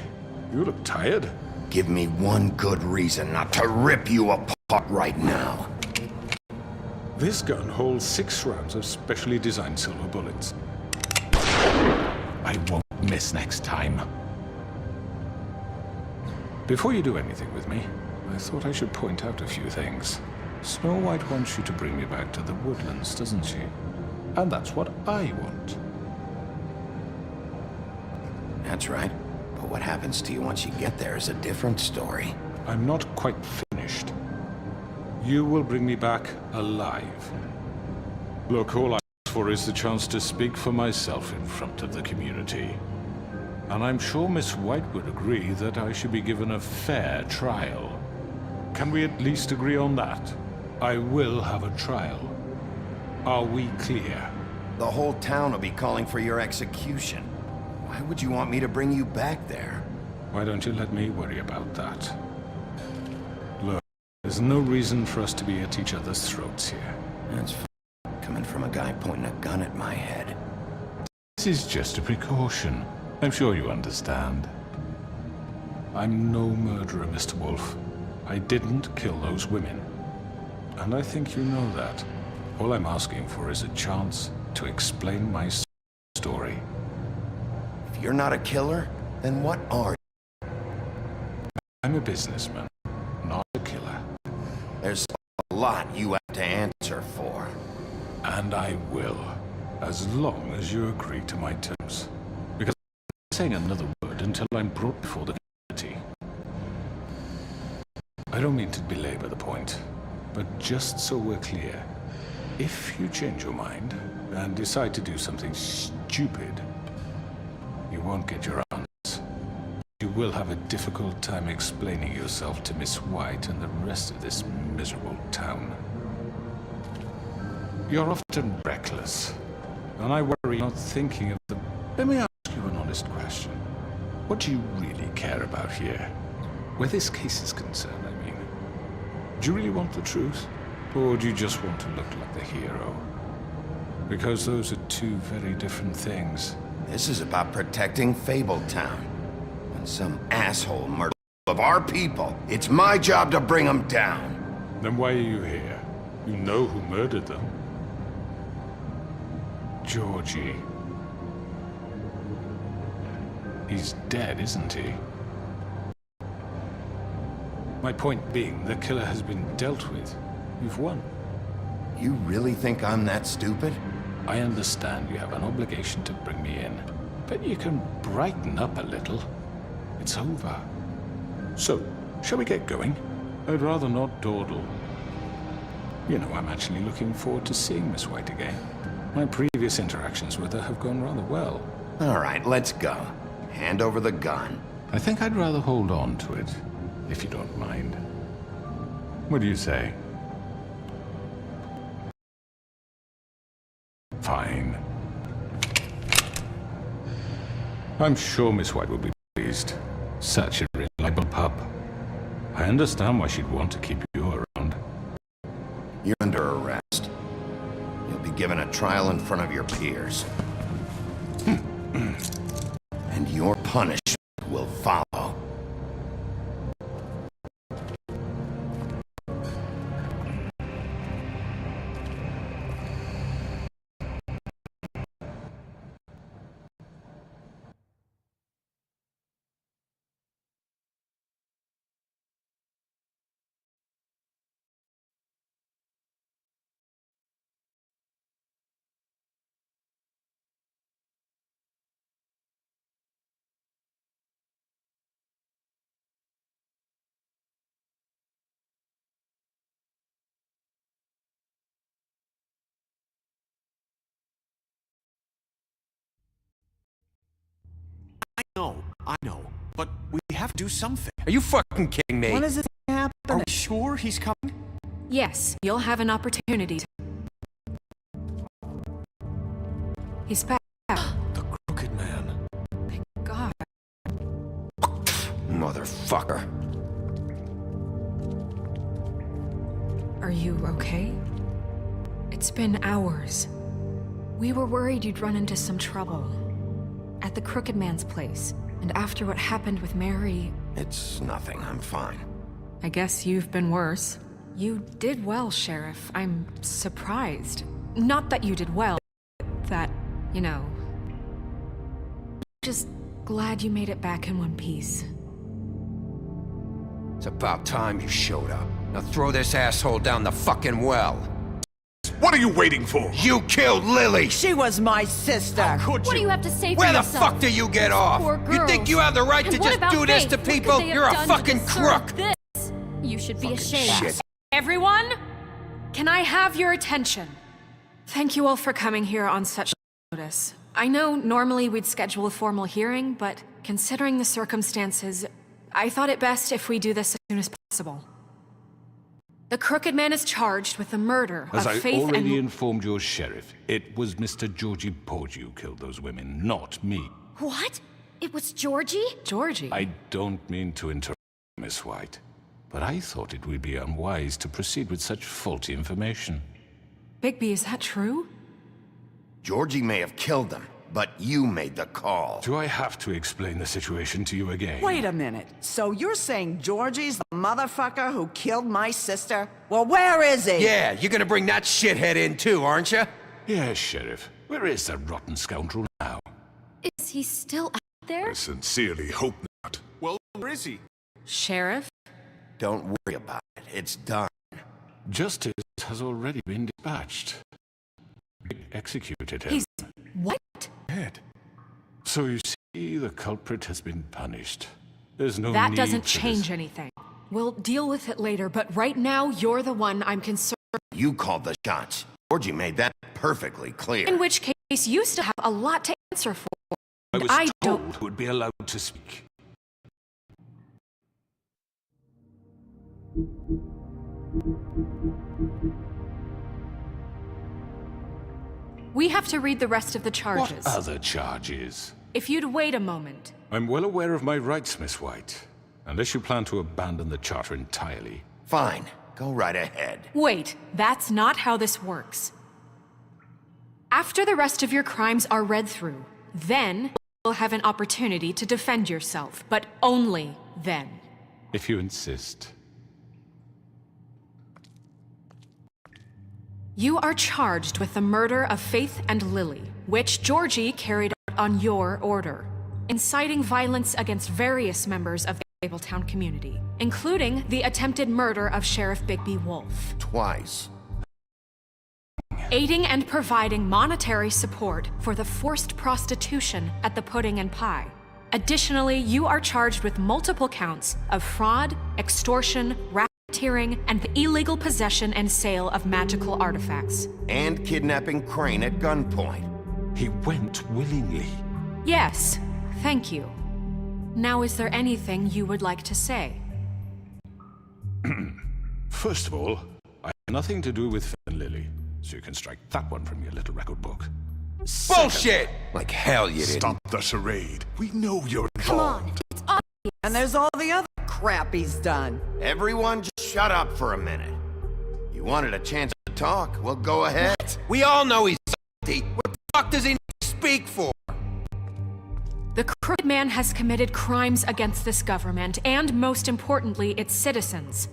You look tired. Give me one good reason not to rip you apart right now. This gun holds 6 rounds of specially designed silver bullets. I won't miss next time. Before you do anything with me, I thought I should point out a few things. Snow White wants you to bring me back to the woodlands, doesn't she? And that's what I want. That's right. But what happens to you once you get there is a different story. I'm not quite finished. You will bring me back alive. Look, all I ask for is the chance to speak for myself in front of the community. And I'm sure Miss White would agree that I should be given a fair trial. Can we at least agree on that? I will have a trial. Are we clear? The whole town will be calling for your execution. Why would you want me to bring you back there? Why don't you let me worry about that? Look, there's no reason for us to be at each other's throats here. That's coming from a guy pointing a gun at my head. This is just a precaution. I'm sure you understand. I'm no murderer, Mr. Wolf. I didn't kill those women. And I think you know that. All I'm asking for is a chance to explain my story. If you're not a killer, then what are you? I'm a businessman, not a killer. There's a lot you have to answer for. And I will, as long as you agree to my terms. Because I'm not saying another word until I'm brought before the community. I don't mean to belabor the point, but just so we're clear, if you change your mind and decide to do something stupid, you won't get your answers. You will have a difficult time explaining yourself to Miss White and the rest of this miserable town. You're often reckless, and I worry you're not thinking of the... Let me ask you an honest question. What do you really care about here? Where this case is concerned, I mean. Do you really want the truth? Or do you just want to look like the hero? Because those are two very different things. This is about protecting Fabletown. When some asshole murders of our people, it's my job to bring them down. Then why are you here? You know who murdered them. Georgie. He's dead, isn't he? My point being, the killer has been dealt with. You've won. You really think I'm that stupid? I understand you have an obligation to bring me in, but you can brighten up a little. It's over. So, shall we get going? I'd rather not dawdle. You know, I'm actually looking forward to seeing Miss White again. My previous interactions with her have gone rather well. All right, let's go. hand over the gun. I think I'd rather hold on to it, if you don't mind. What do you say? Fine. I'm sure Miss White will be pleased. Such a reliable pup. I understand why she'd want to keep you around. You're under arrest. You'll be given a trial in front of your peers. And your punishment will follow. I know, but we have to do something. Are you fucking kidding me? When is this happening? Are we sure he's coming? Yes, you'll have an opportunity. He's back. The Crooked Man. Thank God. Motherfucker. Are you okay? It's been hours. We were worried you'd run into some trouble. At the Crooked Man's place. And after what happened with Mary... It's nothing. I'm fine. I guess you've been worse. You did well, Sheriff. I'm surprised. Not that you did well, that, you know... Just glad you made it back in one piece. It's about time you showed up. Now throw this asshole down the fucking well. What are you waiting for? You killed Lily! She was my sister. What do you have to say for Where the yourself? fuck do you get off? Poor You think girls. you have the right And to what just about do this Faith? to What could people? they have You're a done to fucking deserve crook! This? You should be ashamed. Shit. Everyone, can I have your attention? Thank you all for coming here on such notice. I know normally we'd schedule a formal hearing, but considering the circumstances, I thought it best if we do this as soon as possible. The Crooked Man is charged with the murder As of I Faith already and... informed your sheriff, it was Mr. Georgie Porgy who killed those women, not me. What? It was Georgie? Georgie? I don't mean to interrupt, Miss White, but I thought it would be unwise to proceed with such faulty information. Bigby, is that true? Georgie may have killed them, but you made the call. Do I have to explain the situation to you again? Wait a minute. So you're saying Georgie's the motherfucker who killed my sister? Well, where is he? Yeah, you're gonna bring that shithead in too, aren't you? Yes, Sheriff. Where is that rotten scoundrel now? Is he still out there? I sincerely hope not. Well, where is he? Sheriff? Don't worry about it. It's done. Justice has already been dispatched. We executed him. He's... what? Dead. So you see, the culprit has been punished. There's no That need doesn't for change this. anything. We'll deal with it later, but right now, you're the one I'm concerned. You called the shots. Georgie made that perfectly clear. In which case, you still have a lot to answer for. I was I told don't... who would be allowed to speak. We have to read the rest of the charges. What other charges? If you'd wait a moment. I'm well aware of my rights, Miss White. Unless you plan to abandon the charter entirely. Fine. Go right ahead. Wait, that's not how this works. After the rest of your crimes are read through, then you'll have an opportunity to defend yourself, but only then. If you insist. You are charged with the murder of Faith and Lily, which Georgie carried out on your order, inciting violence against various members of the Fabletown community, including the attempted murder of Sheriff Bigby Wolf. Twice. Aiding and providing monetary support for the forced prostitution at the Pudding and Pie. Additionally, you are charged with multiple counts of fraud, extortion, racketeering, and the illegal possession and sale of magical artifacts. And kidnapping Crane at gunpoint. He went willingly. Yes, thank you. Now, is there anything you would like to say? First of all, I have nothing to do with Finn and Lily, so you can strike that one from your little record book. Bullshit! Like hell you didn't. Stop the charade. We know you're involved. Come on, it's obvious. And there's all the other crap he's done. Everyone just shut up for a minute. You wanted a chance to talk? Well, go ahead. We all know he's salty. What the fuck does he need to speak for? The Crooked Man has committed crimes against this government, and most importantly, its citizens.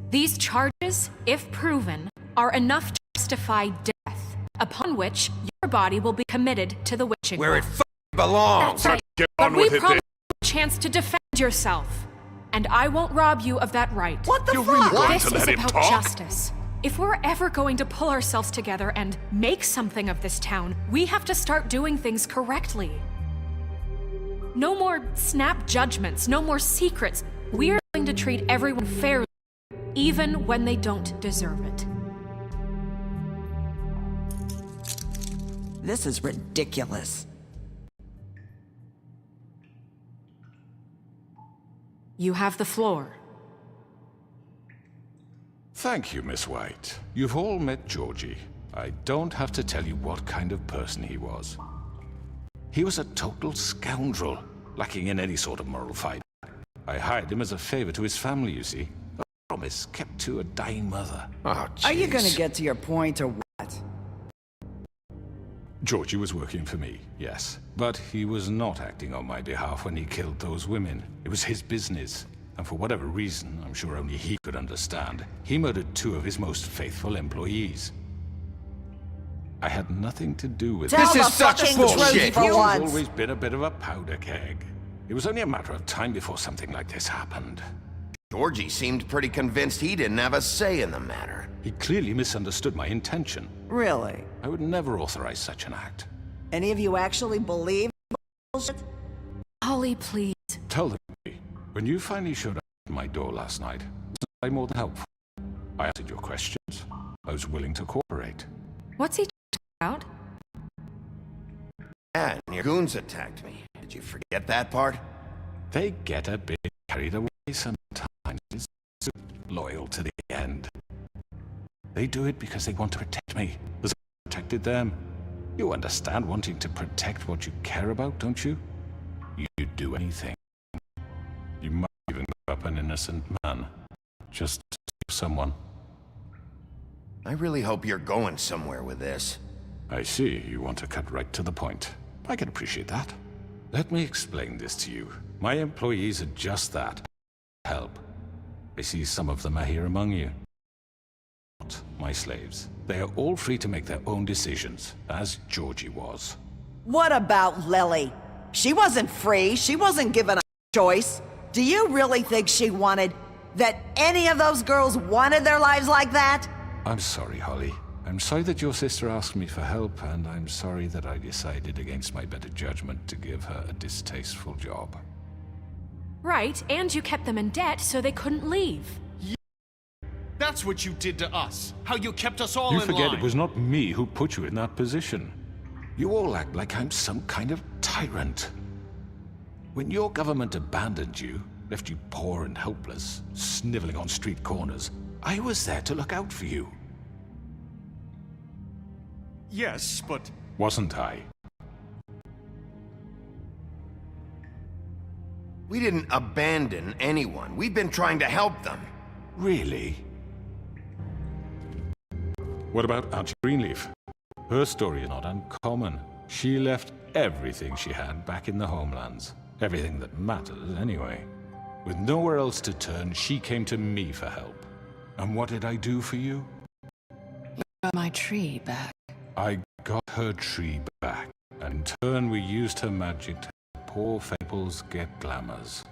These charges, if proven, are enough to justify death, upon which your body will be committed to the witching Where it well. belongs. That's right. Get But on we with it, promise then. you a chance to defend yourself. And I won't rob you of that right. What the You're fuck? really going This to is let him about talk? justice. If we're ever going to pull ourselves together and make something of this town, we have to start doing things correctly. No more snap judgments, no more secrets. We're going to treat everyone fairly, even when they don't deserve it. This is ridiculous. You have the floor. Thank you, Miss White. You've all met Georgie. I don't have to tell you what kind of person he was. He was a total scoundrel, lacking in any sort of moral fiber. I hired him as a favor to his family, you see. A promise kept to a dying mother. Oh, Are you gonna jeez. get to your point or what? Georgie was working for me, yes. But he was not acting on my behalf when he killed those women. It was his business. And for whatever reason, I'm sure only he could understand, he murdered 2 of his most faithful employees. I had nothing to do with Tell it. the fucking truth for He's once. always been a bit of a powder keg. It was only a matter of time before something like this happened. Georgie seemed pretty convinced he didn't have a say in the matter. He clearly misunderstood my intention. Really? I would never authorize such an act. Any of you actually believe bullshit? Holly, please. Tell them me, when you finally showed up at my door last night, was I more than helpful? I answered your questions. I was willing to cooperate. What's he talking about? Yeah, and your goons attacked me. Did you forget that part? They get a bit carried away sometimes. Loyal to the end. They do it because they want to protect me, as I protected them. You understand wanting to protect what you care about, don't you? You'd do anything. You might even give up an innocent man, just to save someone. I really hope you're going somewhere with this. I see you want to cut right to the point. I can appreciate that. Let me explain this to you. My employees are just that. Help. I see some of them are here among you. Not my slaves. They are all free to make their own decisions, as Georgie was. What about Lily? She wasn't free. She wasn't given a choice. Do you really think she wanted... that any of those girls wanted their lives like that? I'm sorry, Holly. I'm sorry that your sister asked me for help, and I'm sorry that I decided against my better judgment to give her a distasteful job. Right, and you kept them in debt so they couldn't leave. That's what you did to us. How you kept us all You in forget line. it was not me who put you in that position. You all act like I'm some kind of tyrant. When your government abandoned you, left you poor and helpless, sniveling on street corners, I was there to look out for you. Yes, but... Wasn't I? We didn't abandon anyone. We've been trying to help them. Really? What about Auntie Greenleaf? Her story is not uncommon. She left everything she had back in the homelands. Everything that matters, anyway. With nowhere else to turn, she came to me for help. And what did I do for you? Got my tree back. I got her tree back, and in turn we used her magic to help poor fables get glamours.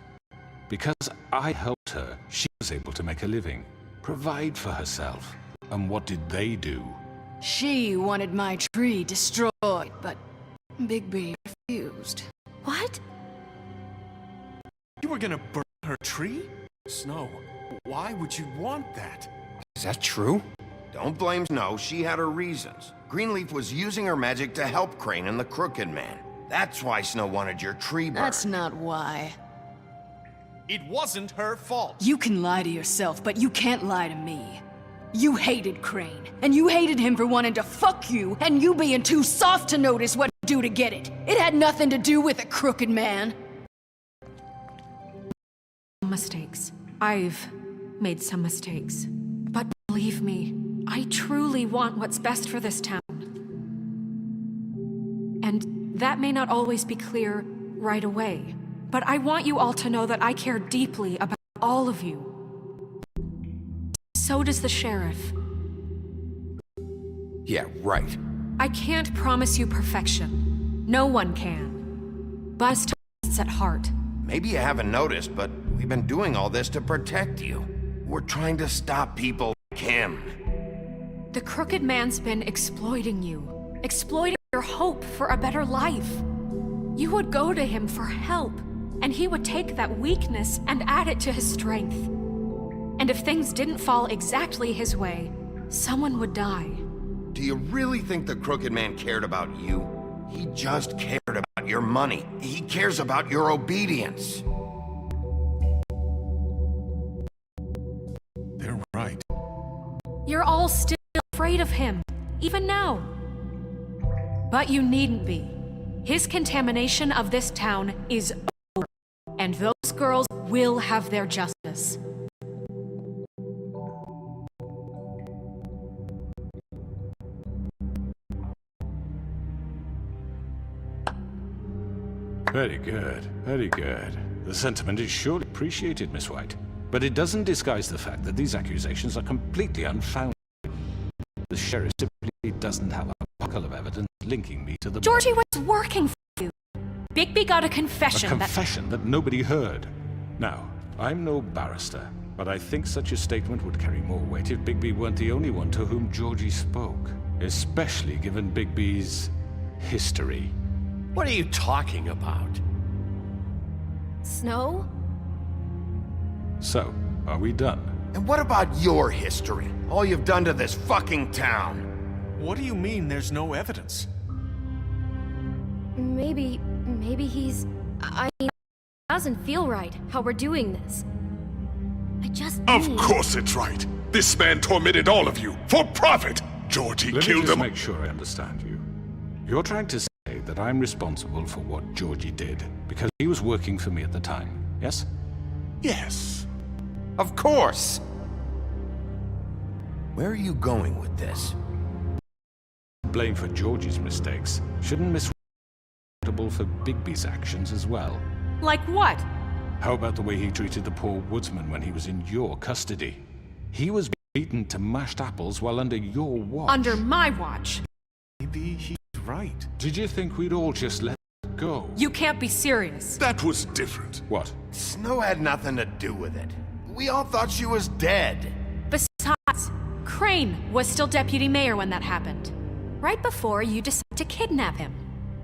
Because I helped her, she was able to make a living, provide for herself. And what did they do? She wanted my tree destroyed, but Bigby refused. What? You were gonna burn her tree? Snow, why would you want that? Is that true? Don't blame Snow. She had her reasons. Greenleaf was using her magic to help Crane and the Crooked Man. That's why Snow wanted your tree burned. That's not why. It wasn't her fault. You can lie to yourself, but you can't lie to me. You hated Crane, and you hated him for wanting to fuck you, and you being too soft to notice what he'd do to get it. It had nothing to do with a crooked man. Mistakes. I've made some mistakes. But believe me, I truly want what's best for this town. And that may not always be clear right away, but I want you all to know that I care deeply about all of you. So does the sheriff. Yeah, right. I can't promise you perfection. No one can. But it's at heart. Maybe you haven't noticed, but we've been doing all this to protect you. We're trying to stop people like him. The crooked man's been exploiting you. Exploiting your hope for a better life. You would go to him for help, and he would take that weakness and add it to his strength. And if things didn't fall exactly his way, someone would die. Do you really think the crooked man cared about you? He just cared about your money. He cares about your obedience. They're right. You're all still afraid of him, even now. But you needn't be. His contamination of this town is over, and those girls will have their justice. Very good, very good. The sentiment is surely appreciated, Miss White. But it doesn't disguise the fact that these accusations are completely unfounded. The sheriff simply doesn't have a buckle of evidence linking me to the... Georgie was working for you. Bigby got a confession A confession that nobody heard. Now, I'm no barrister, but I think such a statement would carry more weight if Bigby weren't the only one to whom Georgie spoke. Especially given Bigby's history. What are you talking about? Snow? So, are we done? And what about your history? All you've done to this fucking town? What do you mean there's no evidence? Maybe he's... I mean, it doesn't feel right how we're doing this. I just Of course it's right. This man tormented all of you, for profit! Georgie Let killed me just him. make sure I understand you. You're trying to say that I'm responsible for what Georgie did, because he was working for me at the time, yes? Yes. Of course! Where are you going with this? Blame for Georgie's mistakes. Shouldn't Miss be accountable for Bigby's actions as well? Like what? How about the way he treated the poor woodsman when he was in your custody? He was beaten to mashed apples while under your watch. Under my watch. Maybe he's right. Did you think we'd all just let it go? You can't be serious. That was different. What? Snow had nothing to do with it. We all thought she was dead. Besides, Crane was still deputy mayor when that happened. Right before you decided to kidnap him.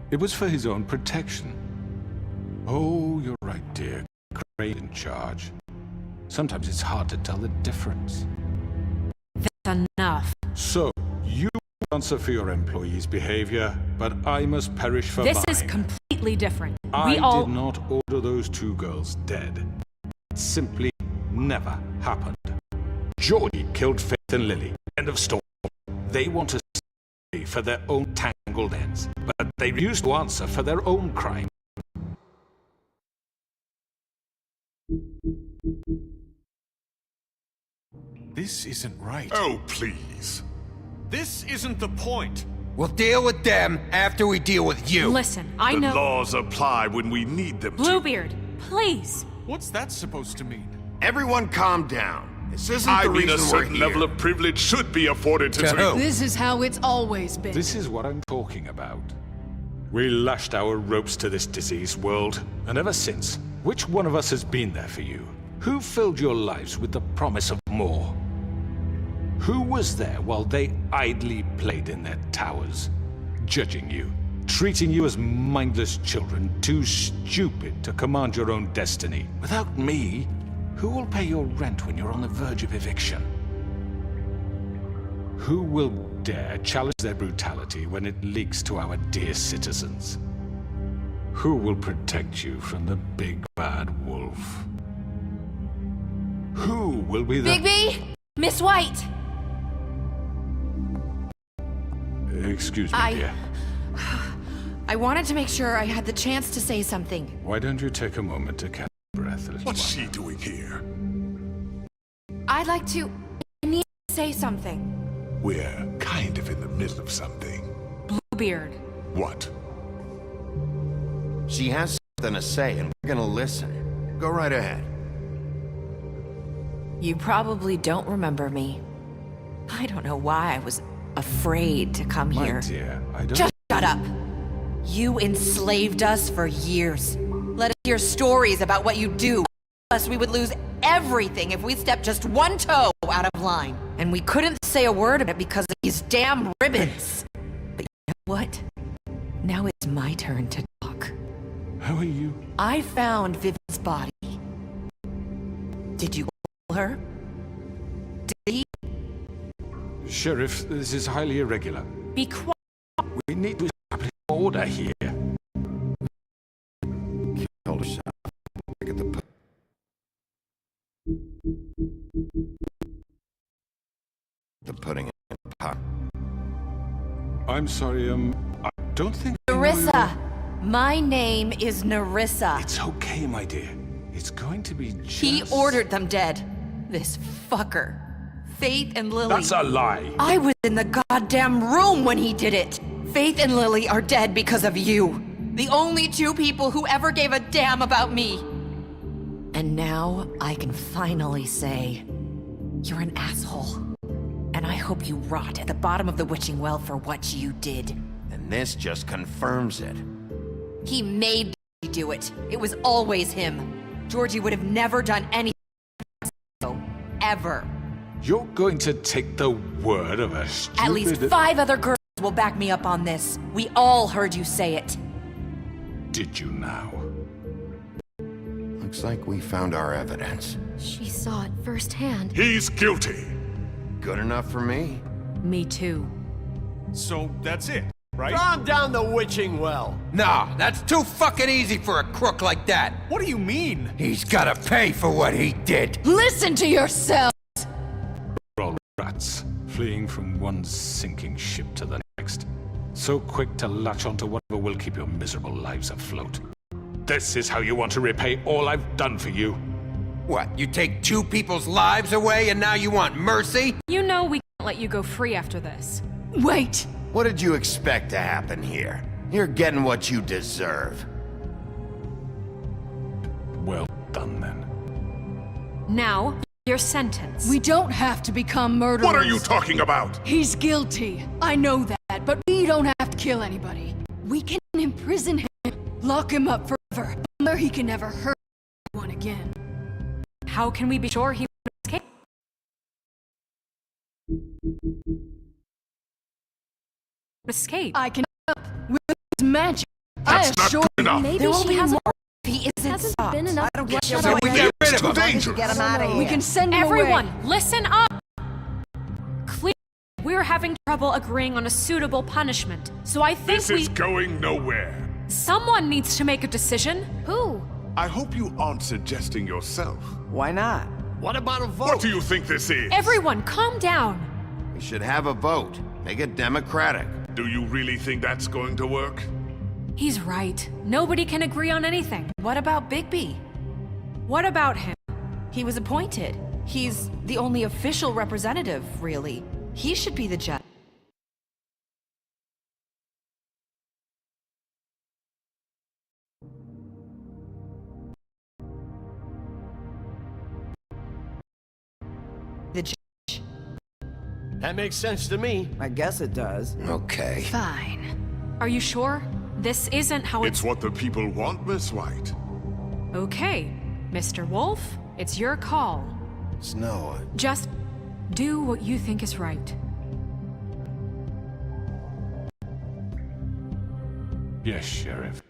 It was for his own protection. Oh, you're right, dear. Crane in charge. Sometimes it's hard to tell the difference. That's enough. So, you answer for your employees' behavior, but I must perish for mine. This is completely different. I did not order those two girls dead. It simply never happened. Georgie killed Faith and Lily. End of story. They want to stay for their own tangled ends, but they refuse to answer for their own crime. This isn't right. Oh, please. This isn't the point. We'll deal with them after we deal with you. Listen, I The know... laws apply when we need them to. Bluebeard, please. What's that supposed to mean? Everyone calm down. This isn't I the mean, a reason we're certain here. level of privilege should be afforded to... This is how it's always been. This is what I'm talking about. We lashed our ropes to this diseased world, and ever since, which one of us has been there for you? Who filled your lives with the promise of more? Who was there while they idly played in their towers, judging you, treating you as mindless children, too stupid to command your own destiny? Without me, who will pay your rent when you're on the verge of eviction? Who will dare challenge their brutality when it leaks to our dear citizens? Who will protect you from the big bad wolf? Who will be the... Bigby! Miss White! Excuse me, dear. I wanted to make sure I had the chance to say something. Why don't you take a moment to catch your breath, little What's one? she doing here? I'd like to... I need to say something. We're kind of in the middle of something. Bluebeard. What? She has something to say, and we're gonna listen. Go right ahead. You probably don't remember me. I don't know why I was afraid to come My here. dear, I don't... Just shut up! You enslaved us for years. Let us hear stories about what you do. Plus, we would lose everything if we stepped just one toe out of line. And we couldn't say a word of it because of these damn ribbons. But you know what? Now it's my turn to talk. How are you? I found Vivian's body. Did you kill her? Did he? Sheriff, this is highly irregular. Be quiet. We need to establish order here. Killed herself. Look at the... The pudding in the pot. I'm sorry, I don't think... Nerissa! My name is Nerissa. It's okay, my dear. It's going to be just... He ordered them dead. This fucker. Faith and Lily. That's a lie. I was in the goddamn room when he did it. Faith and Lily are dead because of you. The only two people who ever gave a damn about me. And now I can finally say, you're an asshole. And I hope you rot at the bottom of the witching well for what you did. And this just confirms it. He made me do it. It was always him. Georgie would have never done anything. Ever. You're going to take the word of a stupid... At least 5 other girls will back me up on this. We all heard you say it. Did you now? Looks like we found our evidence. She saw it firsthand. He's guilty. Good enough for me. Me too. So that's it, right? Calm down the witching well. Nah, that's too fucking easy for a crook like that. What do you mean? He's gotta pay for what he did. Listen to yourself! We're all rats, fleeing from one sinking ship to the next. So quick to latch onto whatever will keep your miserable lives afloat. This is how you want to repay all I've done for you. What, you take 2 people's lives away and now you want mercy? You know we can't let you go free after this. Wait! What did you expect to happen here? You're getting what you deserve. Well done, then. Now, your sentence. We don't have to become murderers. What are you talking about? He's guilty. I know that, but we don't have to kill anybody. We can imprison him, lock him up forever, where he can never hurt anyone again. How can we be sure he won't escape? Escape? I can help with his magic. That's I not assure good you. enough. Maybe There will she be hasn't. more if he isn't Hasn't stopped. been enough. I don't get Shut you. up. we get rid of Too him. dangerous. Get him out of here. We can send him Everyone, away. listen up! Clearly, we're having trouble agreeing on a suitable punishment, so I think This is going nowhere. someone needs to make a decision. Who? I hope you aren't suggesting yourself. Why not? What about a vote? What do you think this is? Everyone, calm down. We should have a vote. Make it democratic. Do you really think that's going to work? He's right. Nobody can agree on anything. What about Bigby? What about him? He was appointed. He's the only official representative, really. He should be the judge. The judge. That makes sense to me. I guess it does. Okay. Fine. Are you sure? This isn't how It's what the people want, Miss White. Okay, Mr. Wolf, it's your call. Snow. Just do what you think is right. Yes, Sheriff.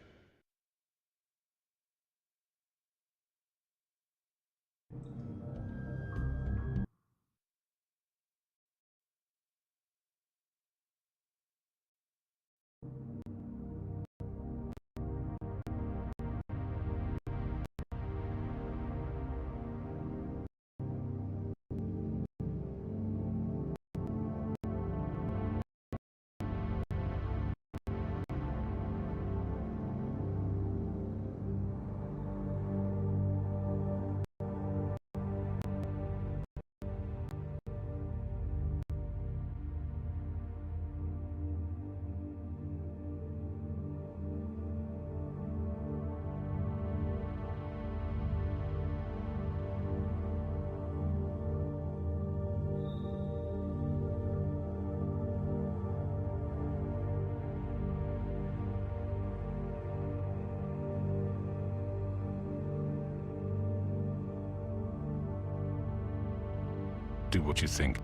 do what you think.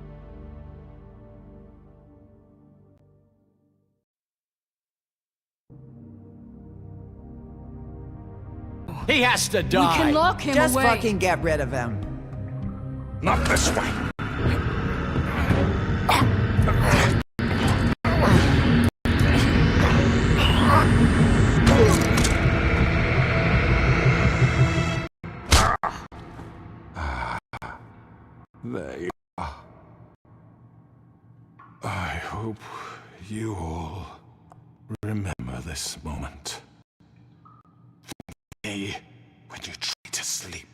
He has to die. We can lock him Just away. fucking get rid of him. Not this way. There you are. I hope you all remember this moment. Think of me when you try to sleep.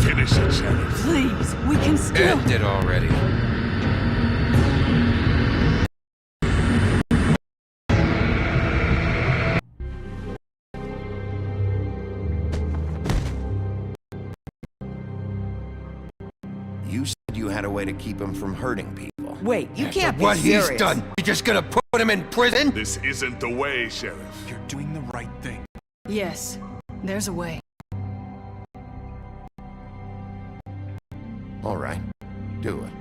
Finish it, Sheriff. Please, we can still... End it already. You said you had a way to keep him from hurting people. Wait, you can't be What serious. he's done, you just gonna put him in prison? This isn't the way, Sheriff. You're doing the right thing. Yes, there's a way. All right, do it.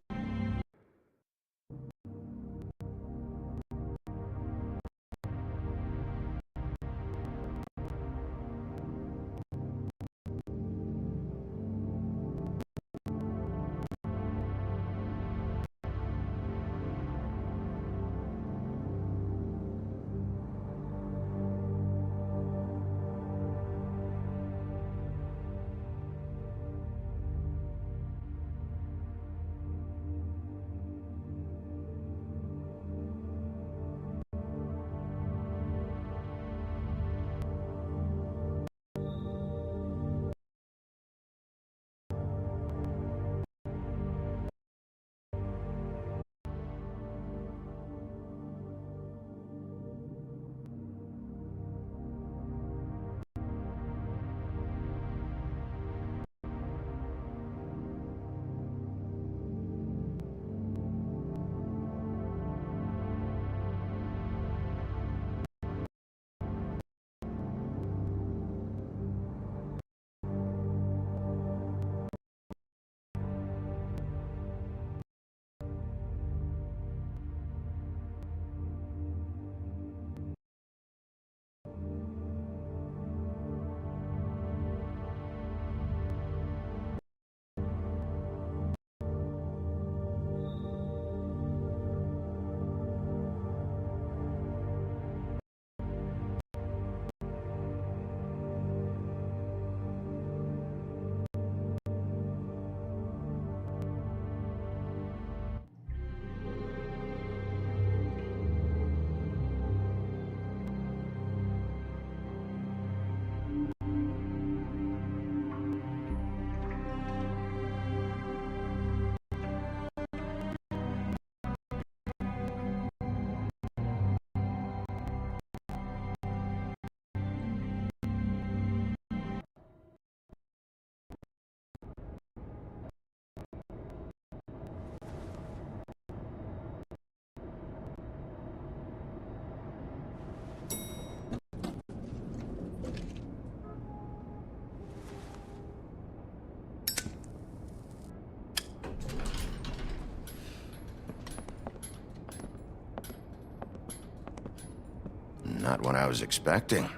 Not what I was expecting.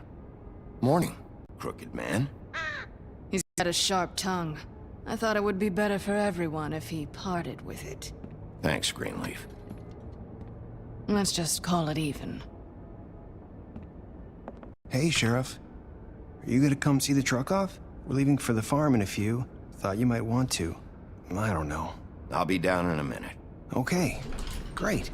Morning, Crooked Man. He's got a sharp tongue. I thought it would be better for everyone if he parted with it. Thanks, Greenleaf. Let's just call it even. Hey, Sheriff. Are you gonna come see the truck off? We're leaving for the farm in a few. Thought you might want to. I don't know. I'll be down in a minute. Okay, great.